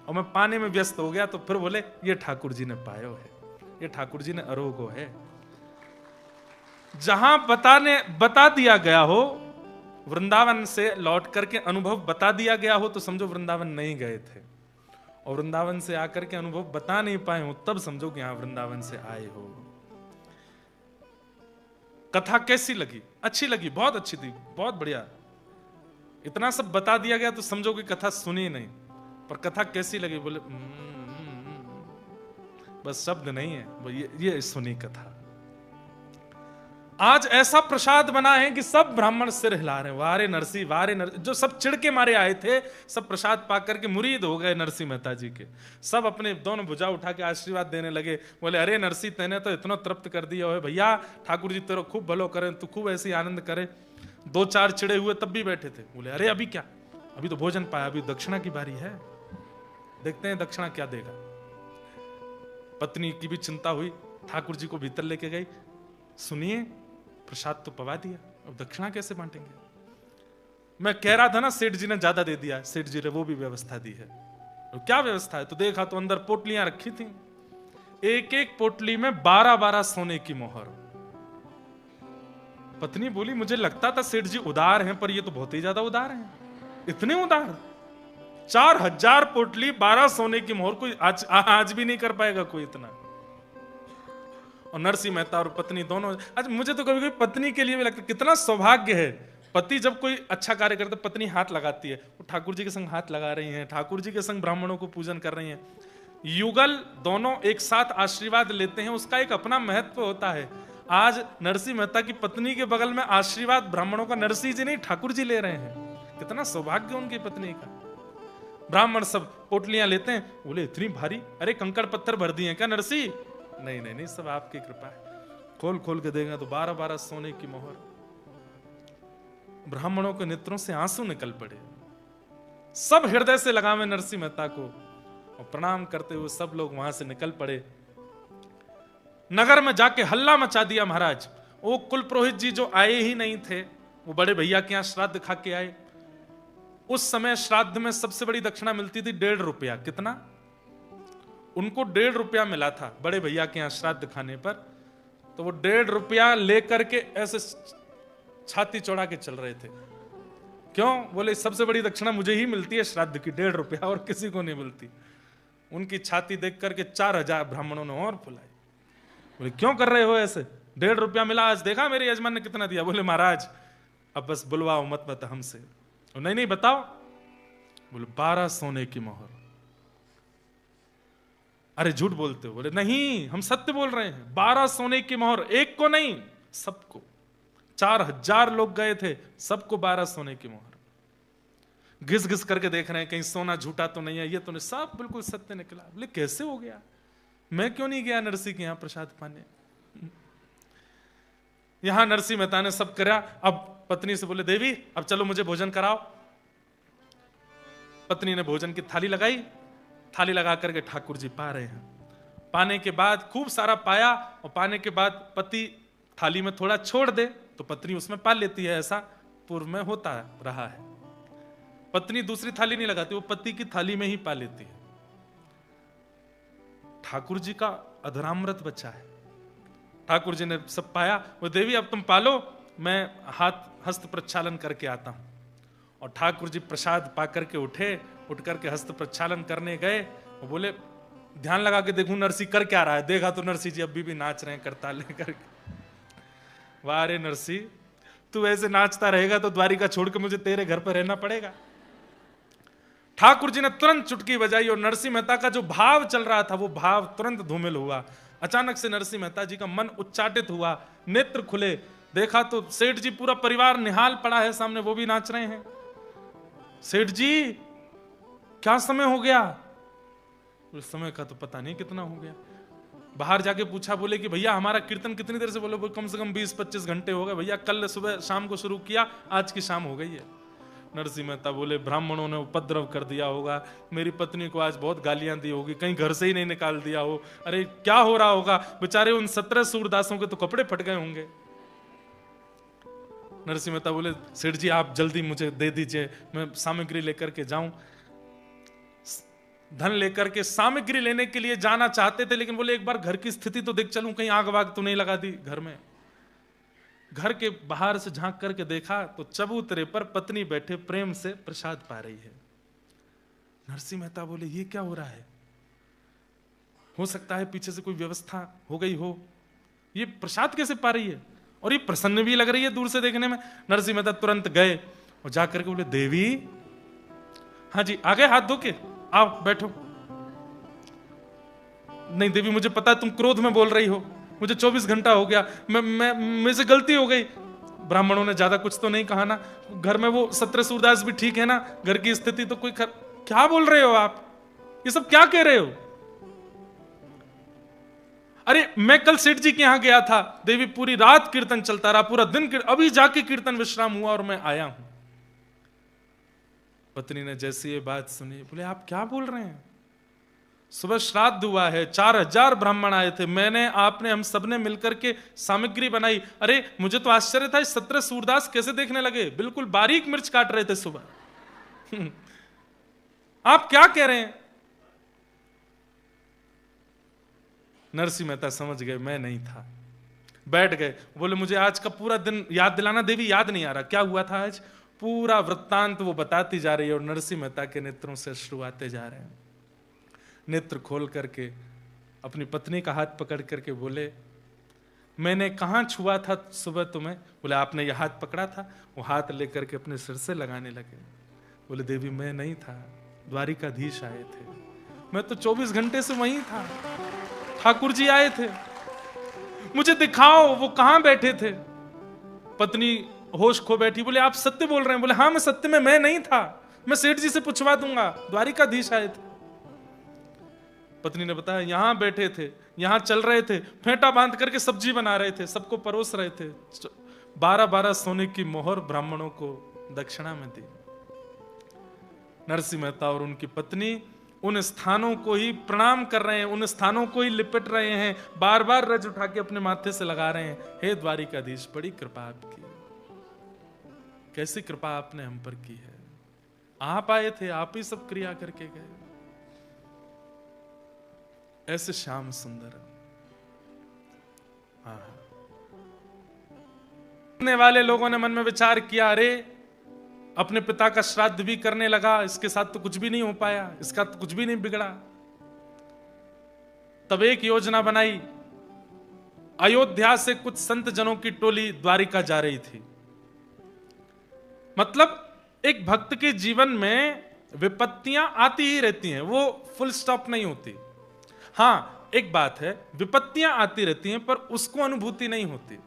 और मैं पाने में व्यस्त हो गया। तो फिर बोले ये ठाकुर जी ने पायो है, ये ठाकुर जी ने अरोगो है। जहां बता दिया गया हो, वृंदावन से लौट करके अनुभव बता दिया गया हो, तो समझो वृंदावन नहीं गए थे। और वृंदावन से आकर के अनुभव बता नहीं पाए हो, तब समझो कि यहां वृंदावन से आए हो। कथा कैसी लगी? अच्छी लगी, बहुत अच्छी थी, बहुत बढ़िया। इतना सब बता दिया गया तो समझो कि कथा सुनी नहीं, पर कथा कैसी लगी? बोले बस शब्द नहीं है, ये सुनी कथा। आज ऐसा प्रसाद बना है कि सब ब्राह्मण सिर हिला रहे हैं, वारे नरसी वारे नरसी। जो सब चिढ़ के मारे आए थे, सब प्रसाद पाकर के मुरीद हो गए नरसी मेहता जी के। सब अपने दोनों भुजा उठा के आशीर्वाद देने लगे। बोले अरे नरसी तेने तो इतना तृप्त कर दिया है भैया, ठाकुर जी तेरा खूब भलो करें, तू खूब ऐसी आनंद करे। 2-4 चिड़े हुए तब भी बैठे थे। बोले अरे अभी क्या, अभी तो भोजन पाया, अभी दक्षिणा की बारी है, देखते हैं दक्षिणा क्या देगा। पत्नी की भी चिंता हुई, ठाकुर जी को भीतर लेके गई, सुनिए प्रसाद तो पवा दिया, अब दक्षिणा कैसे बांटेंगे? मैं कह रहा था ना सेठ जी ने ज्यादा दे दिया, सेठ जी ने वो भी व्यवस्था दी है। तो क्या व्यवस्था है? तो देखा तो अंदर पोटलियां रखी थी, एक एक पोटली में 12-12 सोने की मोहर। पत्नी बोली मुझे लगता था सेठ जी उदार हैं, पर ये तो बहुत ही ज्यादा उदार हैं। इतने उदार? 4000 पोटली 12 सोने की मोहर, कोई आज भी नहीं कर पाएगा कोई इतना। और नरसिंह मेहता और पत्नी दोनों, आज मुझे तो कभी कभी पत्नी के लिए भी लगता है कितना सौभाग्य है। पति जब कोई अच्छा कार्य करता है, पत्नी हाथ लगाती है, वो ठाकुर जी के संग हाथ लगा रही हैं, ठाकुर जी के संग ब्राह्मणों को पूजन कर रही हैं। युगल दोनों एक साथ आशीर्वाद लेते हैं, उसका एक अपना महत्व होता है। आज नरसिंह मेहता की पत्नी के बगल में आशीर्वाद ब्राह्मणों का नरसिंह जी नहीं ठाकुर जी ले रहे हैं। कितना सौभाग्य उनकी पत्नी का। ब्राह्मण सब पोटलियां लेते हैं, बोले इतनी भारी, अरे कंकड़ पत्थर भर दिए क्या नरसिंह? नहीं नहीं नहीं, सब आपकी कृपा है। खोल खोल के देगा तो 12-12 सोने की मोहर। ब्राह्मणों के नेत्रों से आंसू निकल पड़े, सब हृदय से लगावे नरसिंह मेहता को और प्रणाम करते हुए सब लोग वहां से निकल पड़े। नगर में जाके हल्ला मचा दिया महाराज। वो कुल पुरोहित जी जो आए ही नहीं थे, वो बड़े भैया के यहां श्राद्ध खा के आए। उस समय श्राद्ध में सबसे बड़ी दक्षिणा मिलती थी 1.5 रुपया। कितना? उनको 1.5 रुपया मिला था बड़े भैया के यहां श्राद्ध खाने पर। तो वो 1.5 रुपया लेकर के ऐसे छाती चौड़ा के चल रहे थे। क्यों? बोले सबसे बड़ी दक्षिणा मुझे ही मिलती है श्राद्ध की, 1.5 रुपया, और किसी को नहीं मिलती। उनकी छाती देख करके 4000 ब्राह्मणों ने और फुलाई। बोले क्यों कर रहे हो ऐसे? 1.5 रुपया मिला, आज देखा मेरे यजमान ने कितना दिया? बोले महाराज अब बस बुलवाओ मत हमसे। नहीं नहीं बताओ। बोले 12 सोने की मोहर। अरे झूठ बोलते हो? बोले नहीं हम सत्य बोल रहे हैं, 12 सोने की मोहर, एक को नहीं सबको। 4000 लोग गए थे, सबको 12 सोने की मोहर। घिस घिस करके देख रहे हैं कहीं सोना झूठा तो नहीं है, ये तो नहीं, सब बिल्कुल सत्य निकला। बोले कैसे हो गया? मैं क्यों नहीं गया नरसिंह के यहां प्रसाद पाने? यहां नरसिंह मेहता ने सब करा। अब पत्नी से बोले देवी अब चलो मुझे भोजन कराओ। पत्नी ने भोजन की थाली लगाई, थाली लगा करके ठाकुर जी पा रहे हैं। पाने के बाद खूब सारा पाया, और पाने के बाद पति थाली में थोड़ा छोड़ दे तो पत्नी उसमें पा लेती है, ऐसा पूर्व में होता रहा है। पत्नी दूसरी थाली नहीं लगाती, वो पति की थाली में ही पा लेती है। ठाकुर जी का अधरामृत बच्चा है। ठाकुर जी ने सब पाया। वो देवी अब तुम पालो, मैं हस्त प्रक्षालन करके आता हूं। और ठाकुर जी प्रसाद पा करके उठे, उठ करके हस्त प्रक्षालन करने गए। वो बोले ध्यान लगा के देखूं नरसिंह कर क्या रहा है। देखा तो नरसिंह जी अभी भी नाच रहे हैं करताल लेकर के। वाह रे नरसिंह, तू ऐसे नाचता रहेगा तो द्वारिका छोड़ के मुझे तेरे घर पर रहना पड़ेगा। ठाकुर जी ने तुरंत चुटकी बजाई और नरसिंह मेहता का जो भाव चल रहा था वो भाव तुरंत धूमिल हुआ। अचानक से नरसिंह मेहता जी का मन उच्चाटित हुआ, नेत्र खुले, देखा तो सेठ जी पूरा परिवार निहाल पड़ा है सामने, वो भी नाच रहे हैं। सेठ जी क्या समय हो गया? उस समय का तो पता नहीं कितना हो गया। बाहर जाके पूछा, बोले कि भैया हमारा कीर्तन कितनी देर से? बोले कम से कम 20-25 घंटे हो गए भैया, कल सुबह शाम को शुरू किया, आज की शाम हो गई है। नरसिंह मेहता बोले ब्राह्मणों ने उपद्रव कर दिया होगा, मेरी पत्नी को आज बहुत गालियां दी होगी, कहीं घर से ही नहीं निकाल दिया हो। अरे क्या हो रहा होगा, बेचारे उन 17 सूरदासों के तो कपड़े फट गए होंगे। नरसिंह मेहता बोले सेठ जी आप जल्दी मुझे दे दीजिए, मैं सामग्री लेकर के जाऊं। धन लेकर के सामग्री लेने के लिए जाना चाहते थे, लेकिन बोले एक बार घर की स्थिति तो देख चलूं, कहीं आग वाग तो नहीं लगा दी घर में। घर के बाहर से झांक करके देखा तो चबूतरे पर पत्नी बैठे प्रेम से प्रसाद पा रही है। नरसिंह मेहता बोले ये क्या हो रहा है? हो सकता है पीछे से कोई व्यवस्था हो गई हो, ये प्रसाद कैसे पा रही है? और ये प्रसन्न भी लग रही है दूर से देखने में। नरसिंह मेहता तुरंत गए और जाकर के बोले देवी, हाँ जी आ गए हाथ धो के, आओ बैठो। नहीं देवी मुझे पता है तुम क्रोध में बोल रही हो, मुझे 24 घंटा हो गया, मेरे से गलती हो गई। ब्राह्मणों ने ज्यादा कुछ तो नहीं कहा ना, घर में वो 17 सूरदास भी ठीक है ना, घर की स्थिति तो कोई क्या बोल रहे हो आप, ये सब क्या कह रहे हो? अरे मैं कल सेठ जी के यहां गया था, देवी पूरी रात कीर्तन चलता रहा, पूरा दिन अभी जाके कीर्तन विश्राम हुआ और मैं आया हूं। पत्नी ने जैसे ये बात सुनी बोले आप क्या बोल रहे हैं? सुबह श्राद्ध हुआ है, 4000 ब्राह्मण आए थे, मैंने आपने हम सबने मिलकर के सामग्री बनाई। अरे मुझे तो आश्चर्य था 17 सूरदास कैसे देखने लगे, बिल्कुल बारीक मिर्च काट रहे थे सुबह। आप क्या कह रहे हैं? नरसिंह मेहता समझ गए मैं नहीं था, बैठ गए। बोले मुझे आज का पूरा दिन याद दिलाना। देवी याद नहीं आ रहा क्या हुआ था आज, पूरा वृत्तांत वो बताती जा रही है और नरसिंह मेहता के नेत्रों से अश्रु आते जा रहे हैं। नेत्र खोल करके अपनी पत्नी का हाथ पकड़ करके बोले मैंने कहां छुआ था सुबह तुम्हें? बोले आपने यह हाथ पकड़ा था। वो हाथ लेकर के अपने सिर से लगाने लगे। बोले देवी मैं नहीं था, द्वारिकाधीश आए थे, मैं तो 24 घंटे से वहीं था, ठाकुर जी आए थे, मुझे दिखाओ वो कहां बैठे थे। पत्नी होश खो बैठी, बोले आप सत्य बोल रहे हैं? बोले हाँ मैं सत्य में मैं नहीं था, मैं सेठ जी से पूछवा दूंगा, द्वारिकाधीश आए थे। पत्नी ने बताया यहां बैठे थे, यहां चल रहे थे, फेंटा बांध करके सब्जी बना रहे थे, सबको परोस रहे थे, 12-12 सोने की मोहर ब्राह्मणों को दक्षिणा में दी। नरसिंह मेहता और उनकी पत्नी उन स्थानों को ही प्रणाम कर रहे हैं, उन स्थानों को ही लिपट रहे हैं, बार बार रज उठा के अपने माथे से लगा रहे हैं, हे द्वारिकाधीश बड़ी कृपा आपकी, कैसी कृपा आपने हम पर की है, आप आए थे, आप ही सब क्रिया करके गए। ऐसे श्याम सुंदर वाले लोगों ने मन में विचार किया, अरे अपने पिता का श्राद्ध भी करने लगा, इसके साथ तो कुछ भी नहीं हो पाया, इसका तो कुछ भी नहीं बिगड़ा। तब एक योजना बनाई, अयोध्या से कुछ संत जनों की टोली द्वारिका जा रही थी। मतलब एक भक्त के जीवन में विपत्तियां आती ही रहती हैं, वो फुल स्टॉप नहीं होती। हाँ एक बात है, विपत्तियां आती रहती हैं पर उसको अनुभूति नहीं होती।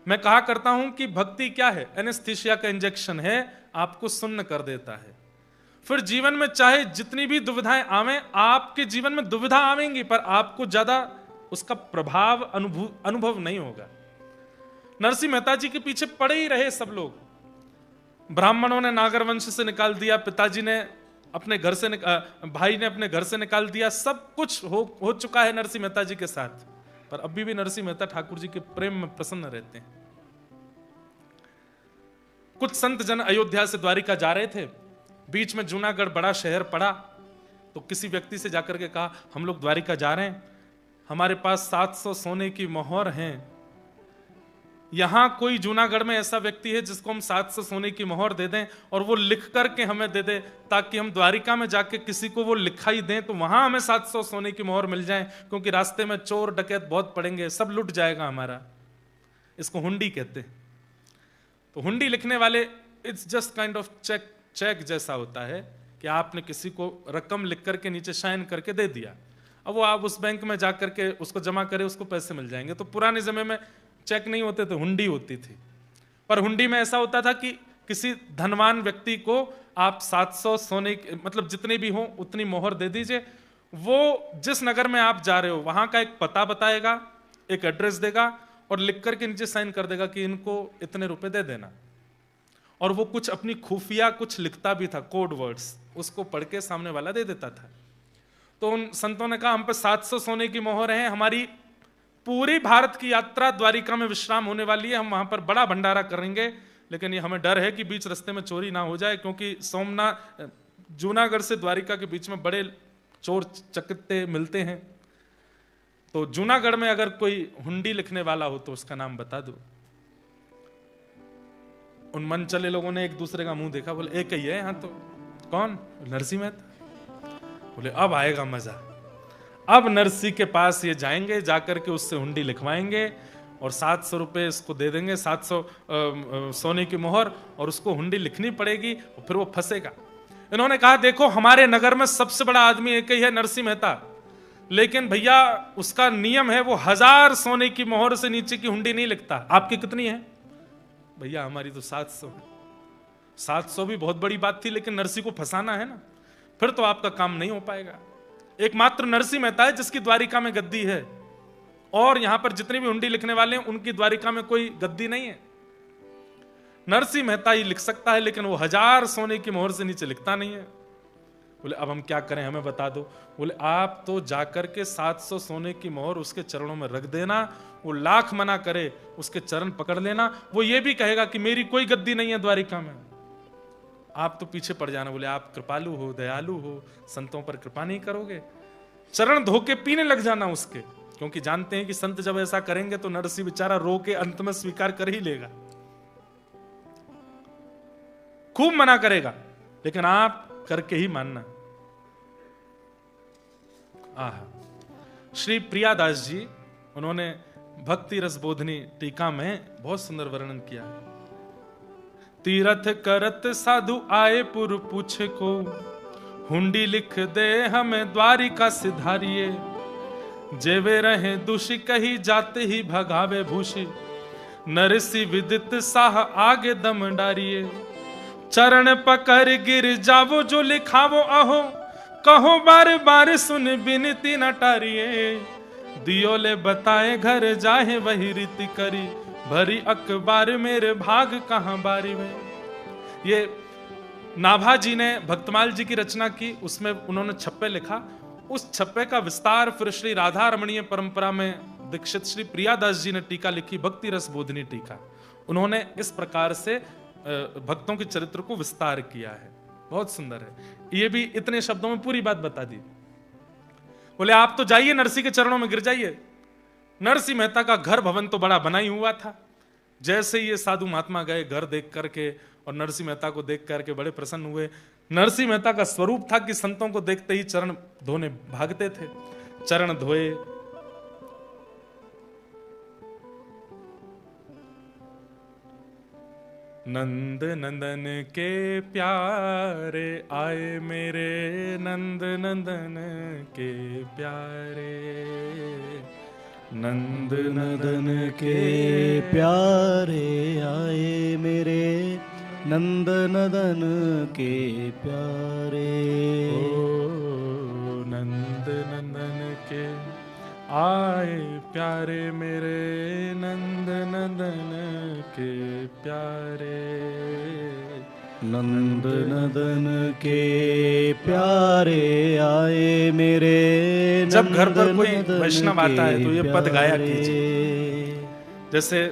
मैं कहा करता हूं कि भक्ति क्या है, एनेस्थीसिया का इंजेक्शन है, आपको सुन्न कर देता है। फिर जीवन में चाहे जितनी भी दुविधाएं आवें, आपके जीवन में दुविधा आवेंगी पर आपको ज्यादा उसका प्रभाव अनुभव नहीं होगा। नरसिंह मेहता जी के पीछे पड़े ही रहे सब लोग। ब्राह्मणों ने नागर वंश से निकाल दिया, पिताजी ने अपने घर से भाई ने अपने घर से निकाल दिया, सब कुछ हो चुका है नरसिंह मेहता जी के साथ, पर अभी भी नरसिंह मेहता ठाकुर जी के प्रेम में प्रसन्न रहते हैं। कुछ संत जन अयोध्या से द्वारिका जा रहे थे, बीच में जूनागढ़ बड़ा शहर पड़ा, तो किसी व्यक्ति से जाकर के कहा हम लोग द्वारिका जा रहे हैं, हमारे पास 700 सोने की मोहर हैं, यहां कोई जूनागढ़ में ऐसा व्यक्ति है जिसको हम 700 सोने की मोहर दे दें और वो लिख करके हमें दे दे, ताकि हम द्वारिका में जाके किसी को वो लिखाई दें तो वहां हमें 700 सोने की मोहर मिल जाए, क्योंकि रास्ते में चोर डकैत बहुत पड़ेंगे, सब लुट जाएगा हमारा। इसको हुंडी कहते हैं। तो हुंडी लिखने वाले it's just kind of cheque जैसा होता है कि आपने किसी को रकम लिख करके नीचे साइन करके दे दिया, अब वो आप उस बैंक में जा करके उसको जमा करे, उसको पैसे मिल जाएंगे। तो पुराने समय में चेक नहीं होते थे, हुंडी होती थी। पर हुंडी में ऐसा होता था कि किसी धनवान व्यक्ति को आप 700 सोने मतलब जितने भी हो उतनी मोहर दे दीजिए, वो जिस नगर में आप जा रहे हो वहां का एक पता बताएगा, एक एड्रेस देगा और लिख करके नीचे साइन कर देगा कि इनको इतने रुपए दे देना। और वो कुछ अपनी खुफिया कुछ लिखता भी था, कोड वर्ड्स, उसको पढ़ के सामने वाला दे देता था। तो उन संतों ने कहा हम पे 700 सोने की मोहर है, हमारी पूरी भारत की यात्रा द्वारिका में विश्राम होने वाली है, हम वहां पर बड़ा भंडारा करेंगे, लेकिन ये हमें डर है कि बीच रास्ते में चोरी ना हो जाए, क्योंकि सोमनाथ जूनागढ़ से द्वारिका के बीच में बड़े चोर चकत्ते मिलते हैं। तो जूनागढ़ में अगर कोई हुंडी लिखने वाला हो तो उसका नाम बता दो। उन मन चले लोगों ने एक दूसरे का मुंह देखा, बोले एक ही है यहाँ तो। कौन? नरसिंह मेहता। बोले अब आएगा मजा। अब नरसिंह के पास ये जाएंगे, जाकर के उससे हुंडी लिखवाएंगे और 700 रुपए इसको दे देंगे, 700 सोने की मोहर, और उसको हुंडी लिखनी पड़ेगी और फिर वो फंसेगा। इन्होंने कहा देखो हमारे नगर में सबसे बड़ा आदमी एक ही है, नरसिंह मेहता, लेकिन भैया उसका नियम है, वो 1000 सोने की मोहर से नीचे की हुंडी नहीं लिखता। आपकी कितनी है? भैया हमारी तो 700 है। 700 भी बहुत बड़ी बात थी, लेकिन नरसिंह को फंसाना है ना, फिर तो आपका काम नहीं हो पाएगा। एकमात्र नरसिंह मेहता है जिसकी द्वारिका में गद्दी है, और यहां पर जितने भी हुंडी लिखने वाले हैं उनकी द्वारिका में कोई गद्दी नहीं है। नरसिंह मेहता ही लिख सकता है, लेकिन वो 1000 सोने की मोहर से नीचे लिखता नहीं है। बोले अब हम क्या करें, हमें बता दो। बोले आप तो जाकर के 700 सोने की मोहर उसके चरणों में रख देना, वो लाख मना करे उसके चरण पकड़ लेना, वो ये भी कहेगा कि मेरी कोई गद्दी नहीं है द्वारिका में, आप तो पीछे पड़ जाना। बोले आप कृपालु हो, दयालु हो, संतों पर कृपा नहीं करोगे? चरण धो के पीने लग जाना उसके, क्योंकि जानते हैं कि संत जब ऐसा करेंगे तो नरसिंह बेचारा रो के अंत में स्वीकार कर ही लेगा, खूब मना करेगा, लेकिन आप करके ही मानना। श्री प्रियादास जी, उन्होंने भक्ति रस बोधनी टीका में बहुत सुंदर वर्णन किया है। तीरथ करत साधु आए पुर पूछे को, हुंडी लिख दे हमें द्वारिका सिधारिये, जेवे रहे दुषी कही जाते ही भगावे भूषी, नरसी विदित साह आगे दम डारिये, चरण पकड़ गिर जावो जो लिखावो अहो, कहो बार बार सुन बिनती न टारिये, दियोले बताए घर जाहे वही रीति करी, भरी अखबार मेरे भाग कहां बारी में। ये नाभा जी ने भक्तमाल जी की रचना की, उसमें उन्होंने छप्पे लिखा, उस छप्पे का विस्तार फिर श्री राधा रमणीय परंपरा में दीक्षित श्री प्रियादास जी ने टीका लिखी, भक्ति रस बोधनी टीका। उन्होंने इस प्रकार से भक्तों के चरित्र को विस्तार किया है, बहुत सुंदर है। ये भी इतने शब्दों में पूरी बात बता दी। बोले आप तो जाइए नरसिंह के चरणों में गिर जाइए। नरसिंह मेहता का घर भवन तो बड़ा बना ही हुआ था। जैसे ही ये साधु महात्मा गए घर देख करके और नरसिंह मेहता को देख करके बड़े प्रसन्न हुए। नरसिंह मेहता का स्वरूप था कि संतों को देखते ही चरण धोने भागते थे। चरण धोए, नंद नंदन के प्यारे आए मेरे, नंद नंदन के प्यारे, नंद नंदन के प्यारे आए मेरे, नंद नंदन के प्यारे। ओ नंद नंदन के आए प्यारे मेरे, नंद नंदन के प्यारे, नंद नंदन के प्यारे आए मेरे। जब घर पर कोई वैष्णव आता है तो ये पद गाया कीजिए। जैसे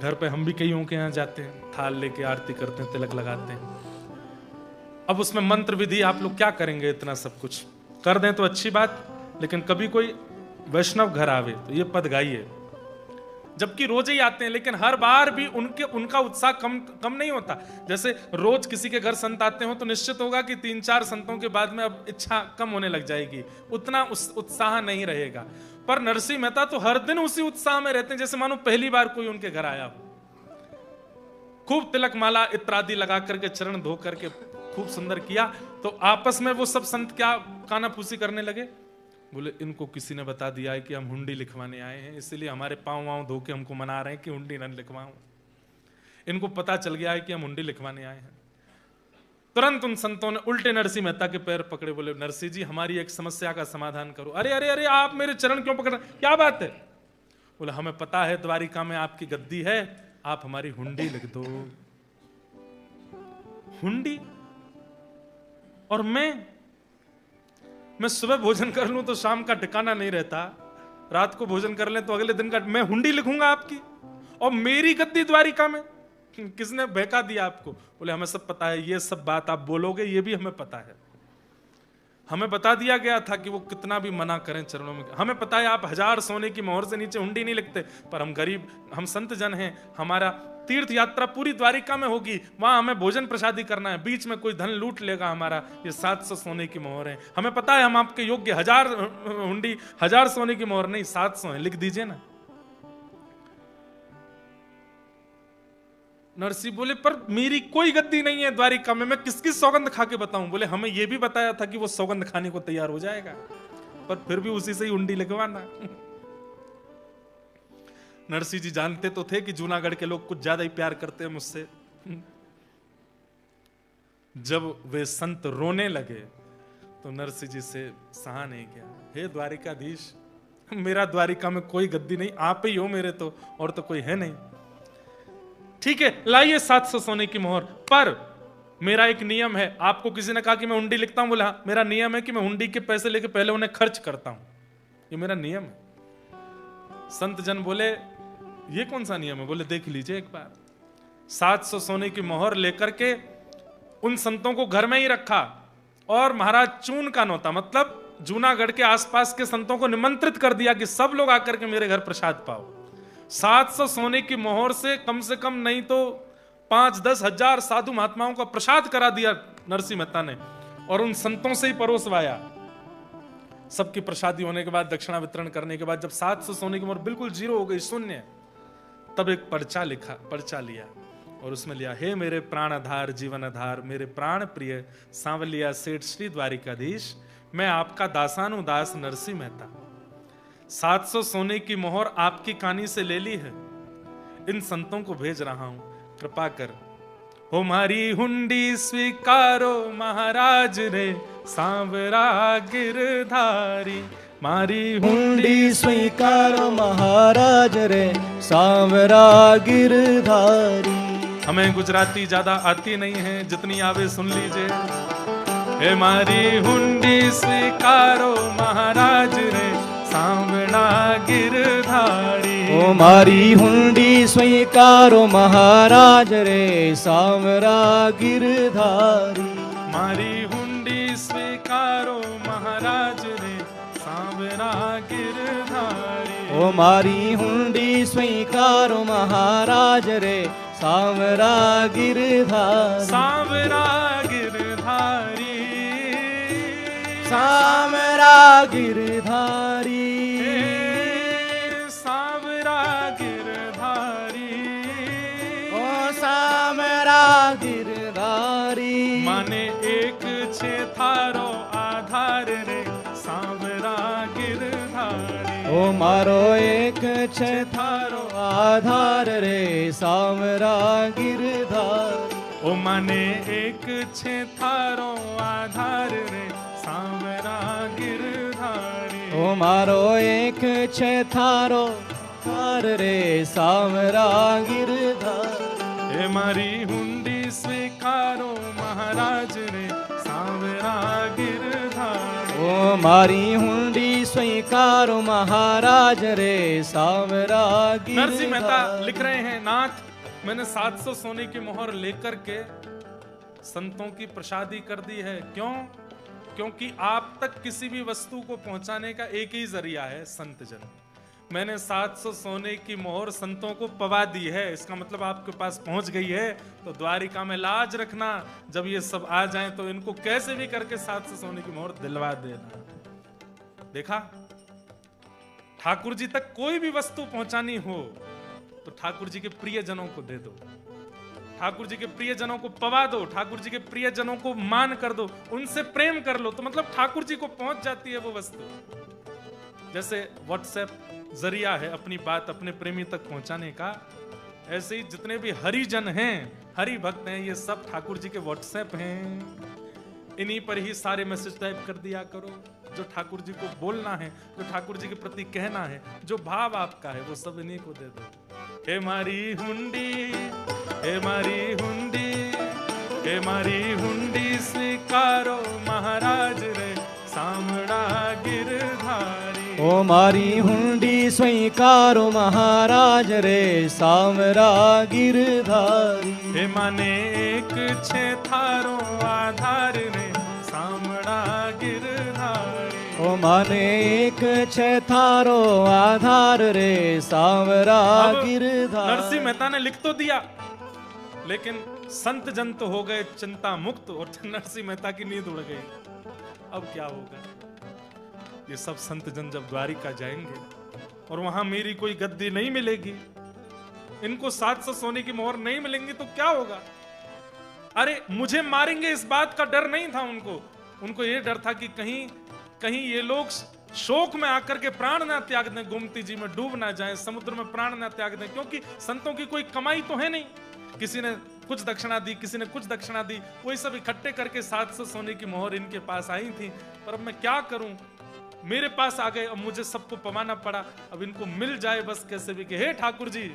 घर पे हम भी कईयों के यहाँ जाते हैं, थाल लेके आरती करते हैं, तिलक लगाते हैं। अब उसमें मंत्र विधि आप लोग क्या करेंगे, इतना सब कुछ कर दें तो अच्छी बात, लेकिन कभी कोई वैष्णव घर आवे तो ये पद गाइए। जबकि रोज ही आते हैं, लेकिन हर बार भी उनका उत्साह कम नहीं होता। जैसे रोज किसी के घर संत आते हो तो निश्चित होगा कि 3-4 संतों के बाद में अब इच्छा कम होने लग जाएगी, उतना उत्साह नहीं रहेगा। पर नरसिंह मेहता तो हर दिन उसी उत्साह में रहते हैं, जैसे मानो पहली बार कोई उनके घर आया हो। खूब तिलक माला इत्रादि लगा करके, चरण धो करके खूब सुंदर किया। तो आपस में वो सब संत क्या कानाफूसी करने लगे, बोले इनको किसी ने बता दिया है कि हम हुंडी लिखवाने आए हैं, इसलिए हमारे पाँव वाँव धो के हमको मना रहे हैं कि हुंडी न लिखवाऊं। इनको पता चल गया है कि हम हुंडी लिखवाने आए हैं। तुरंत उन संतों ने उल्टे नरसिंह मेहता के पैर पकड़े, बोले नरसिंह जी हमारी एक समस्या का समाधान करो। अरे अरे अरे आप मेरे चरण क्यों पकड़, क्या बात है? बोले हमें पता है द्वारिका में आपकी गद्दी है, आप हमारी हुंडी लिख दो। हुंडी? और मैं सुबह भोजन कर लूं तो शाम का ठिकाना नहीं रहता, रात को भोजन कर लें तो अगले दिन का, मैं हुंडी लिखूंगा आपकी और मेरी गद्दी द्वारिका में? किसने बहका दिया आपको? बोले हमें सब पता है, ये सब बात आप बोलोगे ये भी हमें पता है। हमें बता दिया गया था कि वो कितना भी मना करें चरणों में, हमें पता है आप 1000 सोने की मोहर से नीचे हुंडी नहीं लिखते, पर हम गरीब, हम संत जन हैं, हमारा तीर्थ यात्रा पूरी द्वारिका में होगी, वहां हमें भोजन प्रसादी करना है, बीच में कोई धन लूट लेगा हमारा, ये 700 सोने की मोहर है, हमें पता है हम आपके योग्य, 1000 हुंडी, 1000 सोने की मोहर नहीं 700 है, लिख दीजिए ना। नरसिंह बोले पर मेरी कोई गद्दी नहीं है द्वारिका में, मैं किसकी सौगंध खा के बताऊं? बोले हमें यह भी बताया था कि वो सौगंध खाने को तैयार हो जाएगा, पर फिर भी उसी से ही हुंडी लिखवाना। नरसिंह जी जानते तो थे कि जूनागढ़ के लोग कुछ ज्यादा ही प्यार करते हैं मुझसे। जब वे संत रोने लगे तो नरसिंह जी से सहा नहीं गया। हे द्वारिकाधीश, मेरा द्वारिका में कोई गद्दी नहीं, आप ही हो मेरे, तो और तो कोई है नहीं। ठीक है लाइए 700 सोने की मोहर, पर मेरा एक नियम है। आपको किसी ने कहा कि मैं हुंडी लिखता हूं, बोला हाँ, मेरा नियम है कि मैं हुंडी के पैसे लेके पहले उन्हें खर्च करता हूं, ये मेरा नियम है। संत जन बोले ये कौन सा नियम है? बोले देख लीजिए एक बार। 700 सोने की मोहर लेकर के उन संतों को घर में ही रखा और महाराज चून का नौता, मतलब जूनागढ़ के आसपास के संतों को निमंत्रित कर दिया कि सब लोग आकर के मेरे घर प्रसाद पाओ। 700 सोने की मोहर से कम नहीं तो 5-10 हजार साधु महात्माओं का प्रसाद करा दिया नरसिंह मेहता ने, और उन संतों से ही परोसवाया। सबकी प्रसादी होने के बाद, दक्षिणा वितरण करने के बाद, जब 700 सोने की मोहर बिल्कुल जीरो हो गई, शून्य, तब एक पर्चा लिया और उसमें लिया, हे मेरे प्राण आधार जीवन आधार, मेरे प्राण प्रिय सांवलिया सेठ श्री द्वारिकाधीश, मैं आपका दासानुदास नरसिंह मेहता 700 सोने की मोहर आपकी कानी से ले ली है, इन संतों को भेज रहा हूं, कृपा कर हमारी हुंडी स्वीकारो महाराज रे सांवरा गिरधारी। मारी हुंडी स्वीकारो महाराज रे सांवरा गिरधारी। हमें गुजराती ज्यादा आती नहीं है, जितनी आवे सुन लीजिए। हे मारी हुंडी स्वीकारो महाराज रे सांवरा गिरधारी। ओ मारी हुंडी स्वीकारो महाराज रे सांवरा गिरधारी। मारी हुंडी स्वीकारो महाराज रे सांवरा गिरधारी। ओ मारी हुंडी स्वीकारो महाराज रे सांवरा गिरधारी। सांवरा गिरधारी, सांवरा गिरधारी, सांवरा गिरधारी। ओ सांवरा गिरधारी। माने एक छे थारो आधार रे सांवरा गिरधारी। ओ मारो एक छे थारो आधार रे सांवरा गिरधारी। ओ माने एक छे थारो आधार रे सांवरा गिरधारी। ओ मारो एक छे थारो आधार रे सांवरा गिरधारी। हे मारी हुंडी स्वीकारो महाराज रे सांवरा गिरधारी। ओ मारी हुंडी स्वीकारो महाराज रे सांवरा गिरधारी। नरसिंह मेहता लिख रहे हैं, नाथ मैंने 700 सोने की मोहर लेकर के संतों की प्रसादी कर दी है। क्यों? क्योंकि आप तक किसी भी वस्तु को पहुंचाने का एक ही जरिया है, संत जन। मैंने 700 सोने की मोहर संतों को पवा दी है, इसका मतलब आपके पास पहुंच गई है। तो द्वारिका में लाज रखना, जब ये सब आ जाएं तो इनको कैसे भी करके 700 सोने की मोहर दिलवा देना। देखा, ठाकुर जी तक कोई भी वस्तु पहुंचानी हो तो ठाकुर जी के प्रिय जनों को दे दो। ठाकुर जी के प्रियजनों को पवा दो, ठाकुर जी के प्रियजनों को मान कर दो, उनसे प्रेम कर लो, तो मतलब ठाकुर जी को पहुंच जाती है वो वस्तु। जैसे व्हाट्सएप जरिया है अपनी बात अपने प्रेमी तक पहुंचाने का, ऐसे ही जितने भी हरिजन हैं, हरि भक्त हैं, ये सब ठाकुर जी के व्हाट्सएप हैं। इन्हीं पर ही सारे मैसेज टाइप कर दिया करो, जो ठाकुर जी को बोलना है, जो ठाकुर जी के प्रति कहना है, जो भाव आपका है, वो सब इन्हीं को दे दो। हे मारी हुंडी, हे मारी हुंडी, हे मारी हुंडी स्वीकारो महाराज रे सामड़ा गिरधारी। ओ मारी हुंडी स्वीकारो महाराज रे सामरा गिरधारी। हे माने एक छे थारो आधार रे सामड़ा गिरधारी। ओ माने एक छे थारो आधार रे सामरा गिरधारी। नरसिंह मेहता ने लिख तो दिया, लेकिन संत जन तो हो गए चिंता मुक्त और नरसिंह मेहता की नींद उड़ गई। अब क्या होगा? ये सब संत जन जब द्वारिका जाएंगे और वहां मेरी कोई गद्दी नहीं मिलेगी, इनको 700 सोने की मोहर नहीं मिलेंगी, तो क्या होगा? अरे मुझे मारेंगे इस बात का डर नहीं था उनको, उनको ये डर था कि कहीं कहीं ये लोग शोक में आकर के प्राण ना त्याग दें, गोमती जी में डूब ना जाएं, समुद्र में प्राण ना त्याग दें, क्योंकि संतों की कोई कमाई तो है नहीं। किसी ने कुछ दक्षिणा दी, किसी ने कुछ दक्षिणा दी, वही सब इकट्ठे करके 700 सोने की मोहर इनके पास आई थी। पर अब मैं क्या करूं, मेरे पास आ गए, अब मुझे सबको पवाना पड़ा, अब इनको मिल जाए बस कैसे भी कि हे ठाकुर जी,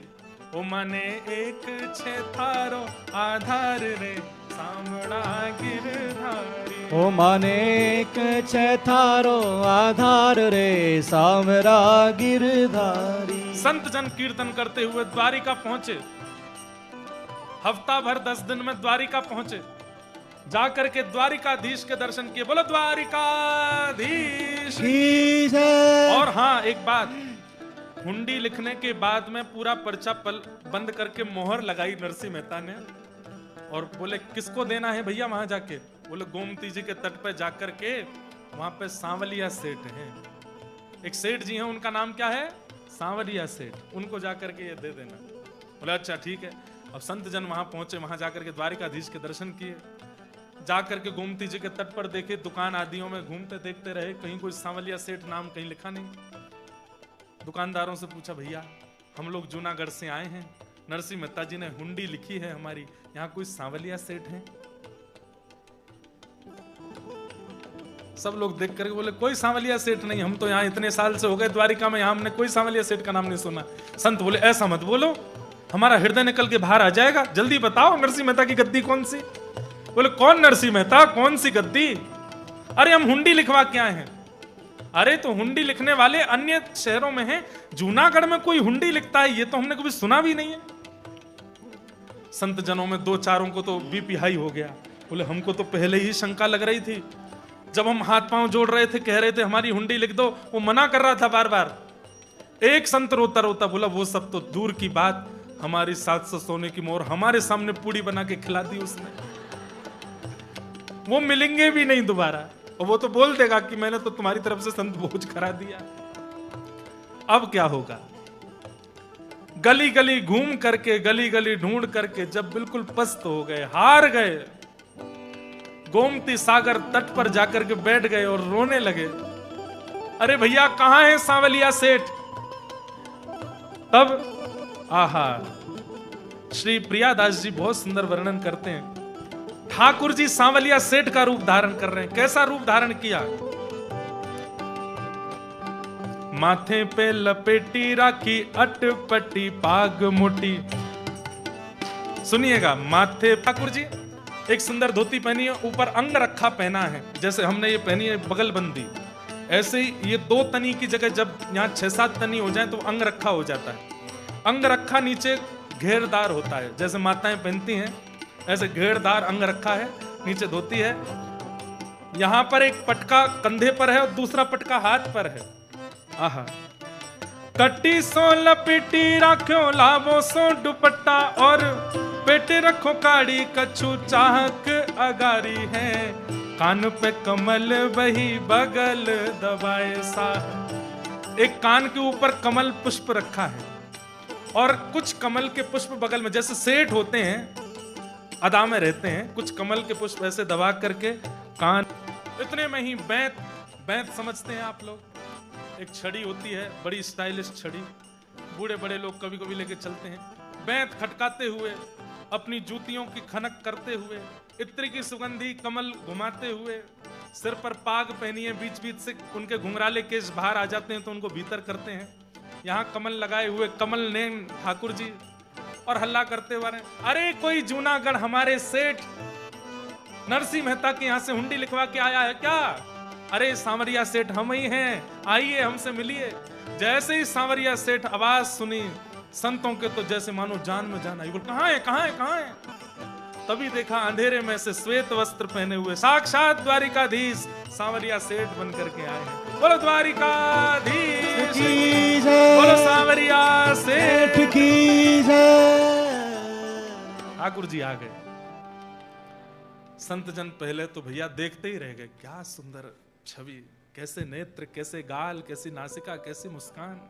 ओ माने एक छे थारो आधार रे सामड़ा गिरधारी। ओ माने एक छे थारो आधार रे सामरा गिरधारी। संत जन कीर्तन करते हुए द्वारिका पहुंचे, हफ्ता भर 10 दिन में द्वारिका पहुंचे, जाकर के द्वारिकाधीश के दर्शन किए। बोलो द्वारिकाधीश। और हाँ, एक बात, हुंडी लिखने के बाद में पूरा पर्चा बंद करके मोहर लगाई नरसिंह मेहता ने, और बोले किसको देना है भैया वहां जाके? बोले गोमती जी के तट पे जाकर के, वहां पे सांवलिया सेठ हैं, एक सेठ जी हैं, उनका नाम क्या है? सांवलिया सेठ, उनको जाकर के ये दे देना। बोले अच्छा ठीक है। अब संत जन वहां पहुंचे, वहां जाकर के द्वारिकाधीश के दर्शन किए, जाकर के गोमती जी के तट पर देखे, दुकान आदियों में घूमते देखते रहे, कहीं कोई सांवलिया सेठ नाम कहीं लिखा नहीं। दुकानदारों से पूछा, भैया हम लोग जूनागढ़ से आए हैं, नरसिंह मेहता जी ने हुंडी लिखी है हमारी, यहाँ कोई सांवलिया सेठ है? सब लोग देख करके बोले कोई सांवलिया सेठ नहीं, हम तो यहाँ इतने साल से हो गए द्वारिका में, यहाँ हमने कोई सांवलिया सेठ का नाम नहीं सुना। संत बोले ऐसा मत बोलो, हमारा हृदय निकल के बाहर आ जाएगा, जल्दी बताओ नरसिंह मेहता की गद्दी कौन सी? बोले कौन नरसिंह मेहता, कौन सी गद्दी? अरे हम हुंडी लिखवा के आए हैं। अरे तो हुंडी लिखने वाले अन्य शहरों में हैं, जूनागढ़ में कोई हुंडी लिखता है ये तो हमने कभी सुना भी नहीं है। संत जनों में 2-4 को तो बीपी हाई हो गया। बोले हमको तो पहले ही शंका लग रही थी, जब हम हाथ पांव जोड़ रहे थे, कह रहे थे हमारी हुंडी लिख दो, वो मना कर रहा था बार बार। एक संत रोता रोता बोला वो सब तो दूर की बात, हमारी 700 सोने की मोहर हमारे सामने पूड़ी बना के खिला दी उसने, वो मिलेंगे भी नहीं दोबारा, और वो तो बोल देगा कि मैंने तो तुम्हारी तरफ से संत भोज करा दिया। अब क्या होगा? गली गली घूम करके, गली गली ढूंढ करके जब बिल्कुल पस्त हो गए, हार गए, गोमती सागर तट पर जाकर के बैठ गए और रोने लगे, अरे भैया कहां है सांवलिया सेठ? तब आहा, श्री प्रियादास जी बहुत सुंदर वर्णन करते हैं, ठाकुर जी सांवलिया सेठ का रूप धारण कर रहे हैं। कैसा रूप धारण किया? माथे पे लपेटी राखी अटपटी पाग मोटी। सुनिएगा, माथे ठाकुर जी एक सुंदर धोती पहनी है, ऊपर अंग रखा पहना है, जैसे हमने ये पहनी है बगलबंदी, ऐसे ही ये 2 तनी की जगह जब यहाँ 6-7 तनी हो जाए तो अंग रखा हो जाता है। अंग रखा नीचे घेरदार होता है, जैसे माताएं पहनती हैं ऐसे घेरदार अंग रखा है, नीचे धोती है, यहां पर एक पटका कंधे पर है और दूसरा पटका हाथ पर है। आहा, कटी सो लपेटी राख्यो लावो सो दुपट्टा, और पेटे रखो काड़ी कछु चाहक अगारी है, कान पे कमल वही बगल दबाए सा। एक कान के ऊपर कमल पुष्प रखा है और कुछ कमल के पुष्प बगल में, जैसे सेठ होते हैं अदा में रहते हैं। कुछ कमल के पुष्प ऐसे दबा करके कान, इतने में ही बैंत समझते हैं आप लोग। एक छड़ी होती है, बड़ी स्टाइलिश छड़ी, बूढ़े बड़े लोग कभी कभी लेके चलते हैं। बैंत खटकाते हुए, अपनी जूतियों की खनक करते हुए, इत्र की सुगंधी कमल घुमाते हुए, सिर पर पाग पहनी है, बीच बीच से उनके घुंघराले केश बाहर आ जाते हैं तो उनको भीतर करते हैं। यहाँ कमल लगाए हुए कमल नैन ठाकुर जी, और हल्ला करते हुए, अरे कोई जूनागढ़ हमारे सेठ नरसिंह मेहता के यहाँ से हुंडी लिखवा के आया है क्या? अरे सांवरिया सेठ हम ही हैं, आइए हमसे मिलिए। जैसे ही सांवरिया सेठ आवाज सुनी संतों के, तो जैसे मानो जान में जान आई। बोल कहाँ है, कहाँ है, कहाँ है? तभी देखा अंधेरे में से श्वेत वस्त्र पहने हुए साक्षात द्वारिकाधीश सांवरिया सेठ बन करके आए हैं। बोलो द्वारिकाधीश की जय, बोलो सांवरिया सेठ की जय। ठाकुर जी आ गए। संत जन पहले तो भैया देखते ही रह गए, क्या सुंदर छवि, कैसे नेत्र, कैसे गाल, कैसी नासिका, कैसी मुस्कान।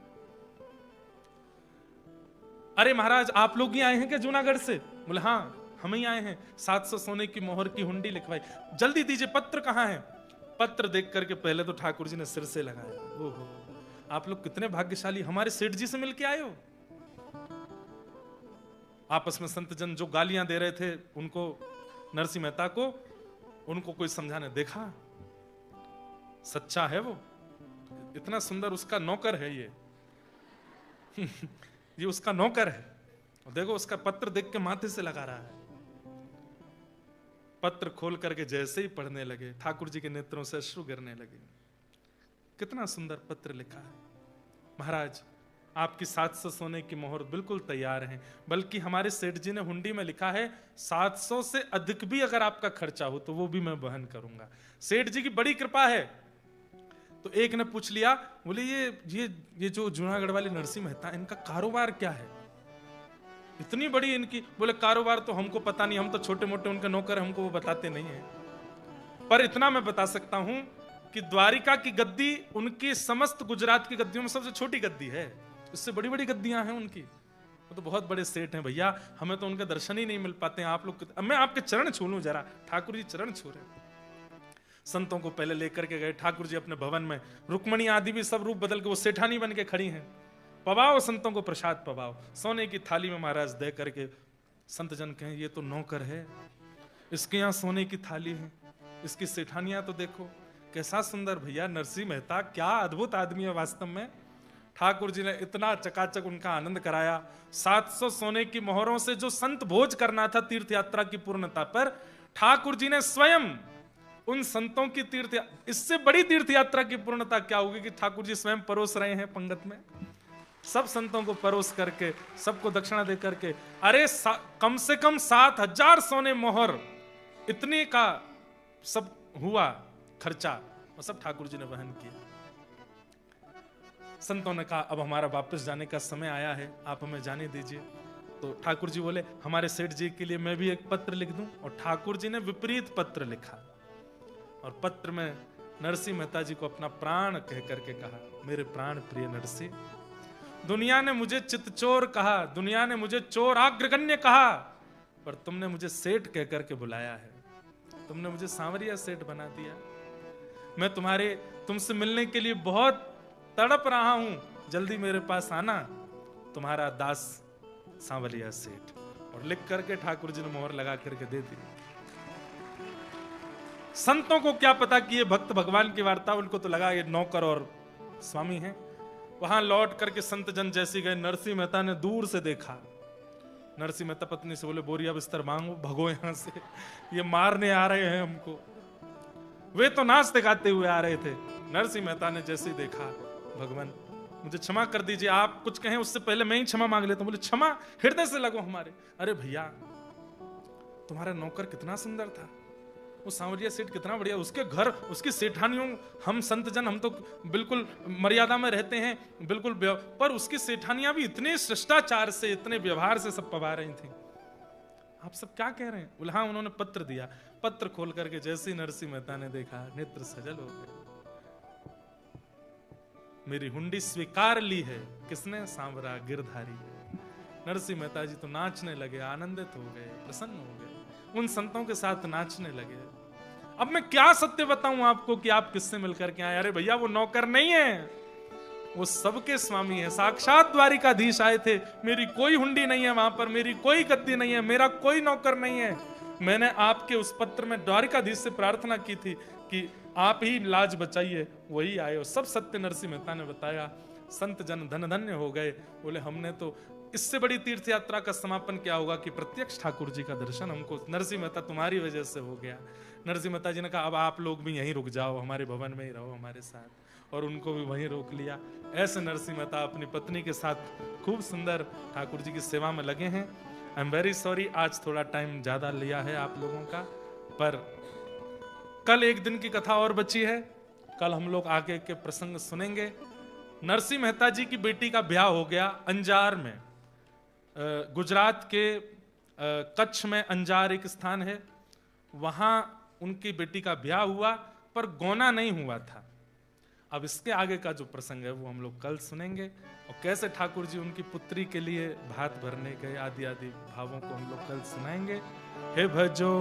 अरे महाराज आप लोग ही आए हैं क्या जूनागढ़ से? बोले हाँ हम ही आए हैं, 700 सोने की मोहर की हुंडी लिखवाई, जल्दी दीजिए, पत्र कहाँ है? पत्र देख करके पहले तो ठाकुर जी ने सिर से लगाया, ओहो आप लोग कितने भाग्यशाली, हमारे सेठ जी से मिलके आए हो। आपस में संत जन जो गालियां दे रहे थे उनको, नरसिंह मेहता को, उनको कोई समझाने, देखा सच्चा है वो, इतना सुंदर, उसका नौकर है ये ये उसका नौकर है, देखो उसका पत्र देख के माथे से लगा रहा है। पत्र खोल करके जैसे ही पढ़ने लगे, ठाकुर जी के नेत्रों से अश्रु गिरने लगे। कितना सुंदर पत्र लिखा है। महाराज आपकी 700 सोने की मोहर बिल्कुल तैयार है, बल्कि हमारे सेठ जी ने हुंडी में लिखा है 700 से अधिक भी अगर आपका खर्चा हो तो वो भी मैं वहन करूंगा। सेठ जी की बड़ी कृपा है। तो एक ने पूछ लिया, बोले ये जो जूनागढ़ वाले नरसिंह मेहता, इनका कारोबार क्या है, इतनी बड़ी इनकी? बोले कारोबार तो हमको पता नहीं, हम तो छोटे मोटे उनके नौकर, हमको वो बताते नहीं है। पर इतना मैं बता सकता हूं कि द्वारिका की गद्दी उनकी समस्त गुजरात की गद्दियों में सबसे छोटी गद्दी है, इससे बड़ी बड़ी गद्दियां हैं उनकी। वो तो बहुत बड़े सेठ हैं भैया, हमें तो उनके दर्शन ही नहीं मिल पाते हैं। आप लोग, मैं आपके चरण छू लूं जरा। ठाकुर जी चरण छू रहे। संतों को पहले लेकर के गए ठाकुर जी अपने भवन में, रुक्मणी आदि भी सब रूप बदल के वो सेठानी बन के खड़ी हैं। पवाओ संतों को प्रसाद पवाओ, सोने की थाली में महाराज दे करके। संत जन कहें ये तो नौकर है, इसके यहाँ सोने की थाली है, इसकी सेठानियां तो देखो कैसा सुंदर। भैया नरसिंह मेहता क्या अद्भुत आदमी है वास्तव में। ठाकुर जी ने इतना चकाचक उनका आनंद कराया। 700 सोने की मोहरों से जो संत भोज करना था तीर्थ यात्रा की पूर्णता पर, ठाकुर जी ने स्वयं उन संतों की तीर्थ, इससे बड़ी तीर्थ यात्रा की पूर्णता क्या होगी कि ठाकुर जी स्वयं परोस रहे हैं पंगत में, सब संतों को परोस करके, सबको दक्षिणा दे करके। अरे कम से कम 7000 सोने मोहर, इतने का सब हुआ खर्चा, और सब ठाकुर जी ने वहन किया। संतों ने कहा अब हमारा वापस जाने का समय आया है, आप हमें जाने दीजिए। तो ठाकुर जी बोले हमारे सेठ जी के लिए मैं भी एक पत्र लिख दूं। और ठाकुर जी ने विपरीत पत्र लिखा, और पत्र में नरसिंह मेहता जी को अपना प्राण कह करके कहा, मेरे प्राण प्रिय नरसिंह, दुनिया ने मुझे चितचोर कहा, दुनिया ने मुझे चोर अग्रगण्य कहा, पर तुमने मुझे सेठ कह करके बुलाया है, तुमने मुझे सांवरिया सेठ बना दिया। मैं तुमसे मिलने के लिए बहुत तड़प रहा हूं, जल्दी मेरे पास आना, तुम्हारा दास सांवरिया सेठ। और लिख करके ठाकुर जी ने मोहर लगा करके दे दी। संतों को क्या पता कि ये भक्त भगवान की वार्ता, उनको तो लगा ये नौकर और स्वामी हैं। वहां लौट करके संत जन जैसे गए, नरसिंह मेहता ने दूर से देखा। नरसिंह मेहता पत्नी से बोले बोरिया बिस्तर मांगो, भगो यहां से, ये मारने आ रहे हैं हमको। वे तो नाच दिखाते हुए आ रहे थे। नरसिंह मेहता ने जैसे ही देखा, भगवान मुझे क्षमा कर दीजिए, आप कुछ कहें उससे पहले मैं ही क्षमा मांग लेता हूं। बोले क्षमा, हृदय से लगो हमारे। अरे भैया तुम्हारा नौकर कितना सुंदर था, वो सांवरिया सेठ कितना बढ़िया, उसके घर उसकी सेठानियों, हम संत जन हम तो बिल्कुल मर्यादा में रहते हैं, बिल्कुल, पर उसकी सेठानियां भी इतने शिष्टाचार से, इतने व्यवहार से सब पवा रही थी। आप सब क्या कह रहे हैं? बोले हाँ, उन्होंने पत्र दिया। पत्र खोल करके जैसे ही नरसिंह मेहता ने देखा, नेत्र सजल हो गए। मेरी हुंडी स्वीकार ली है किसने? सांवरा गिरधारी। नरसिंह मेहता जी तो नाचने लगे, आनंदित हो गए, प्रसन्न हो गए। उन संतों के साथ नाचने लगे। अब मैं क्या सत्य बताऊं आपको कि आप किससे मिलकर के आए? अरे भैया वो नौकर नहीं है, वो सबके स्वामी है, साक्षात द्वारिकाधीश आए थे। मेरी कोई हुंडी नहीं है वहां पर, मेरी कोई गद्दी नहीं है, मेरा कोई नौकर नहीं है। मैंने आपके उस पत्र में द्वारिकाधीश से प्रार्थना की थी कि आप ही लाज बचाइए, वही आए। और सब सत्य नरसिंह मेहता ने बताया। संत जन धन धन्य हो गए। बोले हमने तो, इससे बड़ी तीर्थ यात्रा का समापन क्या होगा कि प्रत्यक्ष ठाकुर जी का दर्शन हमको नरसिंह मेहता तुम्हारी वजह से हो गया। नरसिंह मेहता जी ने कहा अब आप लोग भी यहीं रुक जाओ, हमारे भवन में ही रहो हमारे साथ, और उनको भी वहीं रोक लिया। ऐसे नरसिंह मेहता अपनी पत्नी के साथ खूब सुंदर ठाकुर जी की सेवा में लगे हैं। आई एम वेरी सॉरी, आज थोड़ा टाइम ज्यादा लिया है आप लोगों का, पर कल एक दिन की कथा और बची है। कल हम लोग आगे के प्रसंग सुनेंगे। नरसिंह मेहता जी की बेटी का ब्याह हो गया अंजार में, गुजरात के कच्छ में अंजार एक स्थान है, वहां उनकी बेटी का ब्याह हुआ, पर गौना नहीं हुआ था। अब इसके आगे का जो प्रसंग है वो हम लोग कल सुनेंगे, और कैसे ठाकुर जी उनकी पुत्री के लिए भात भरने गए, आदि आदि भावों को हम लोग कल सुनाएंगे। हे भजो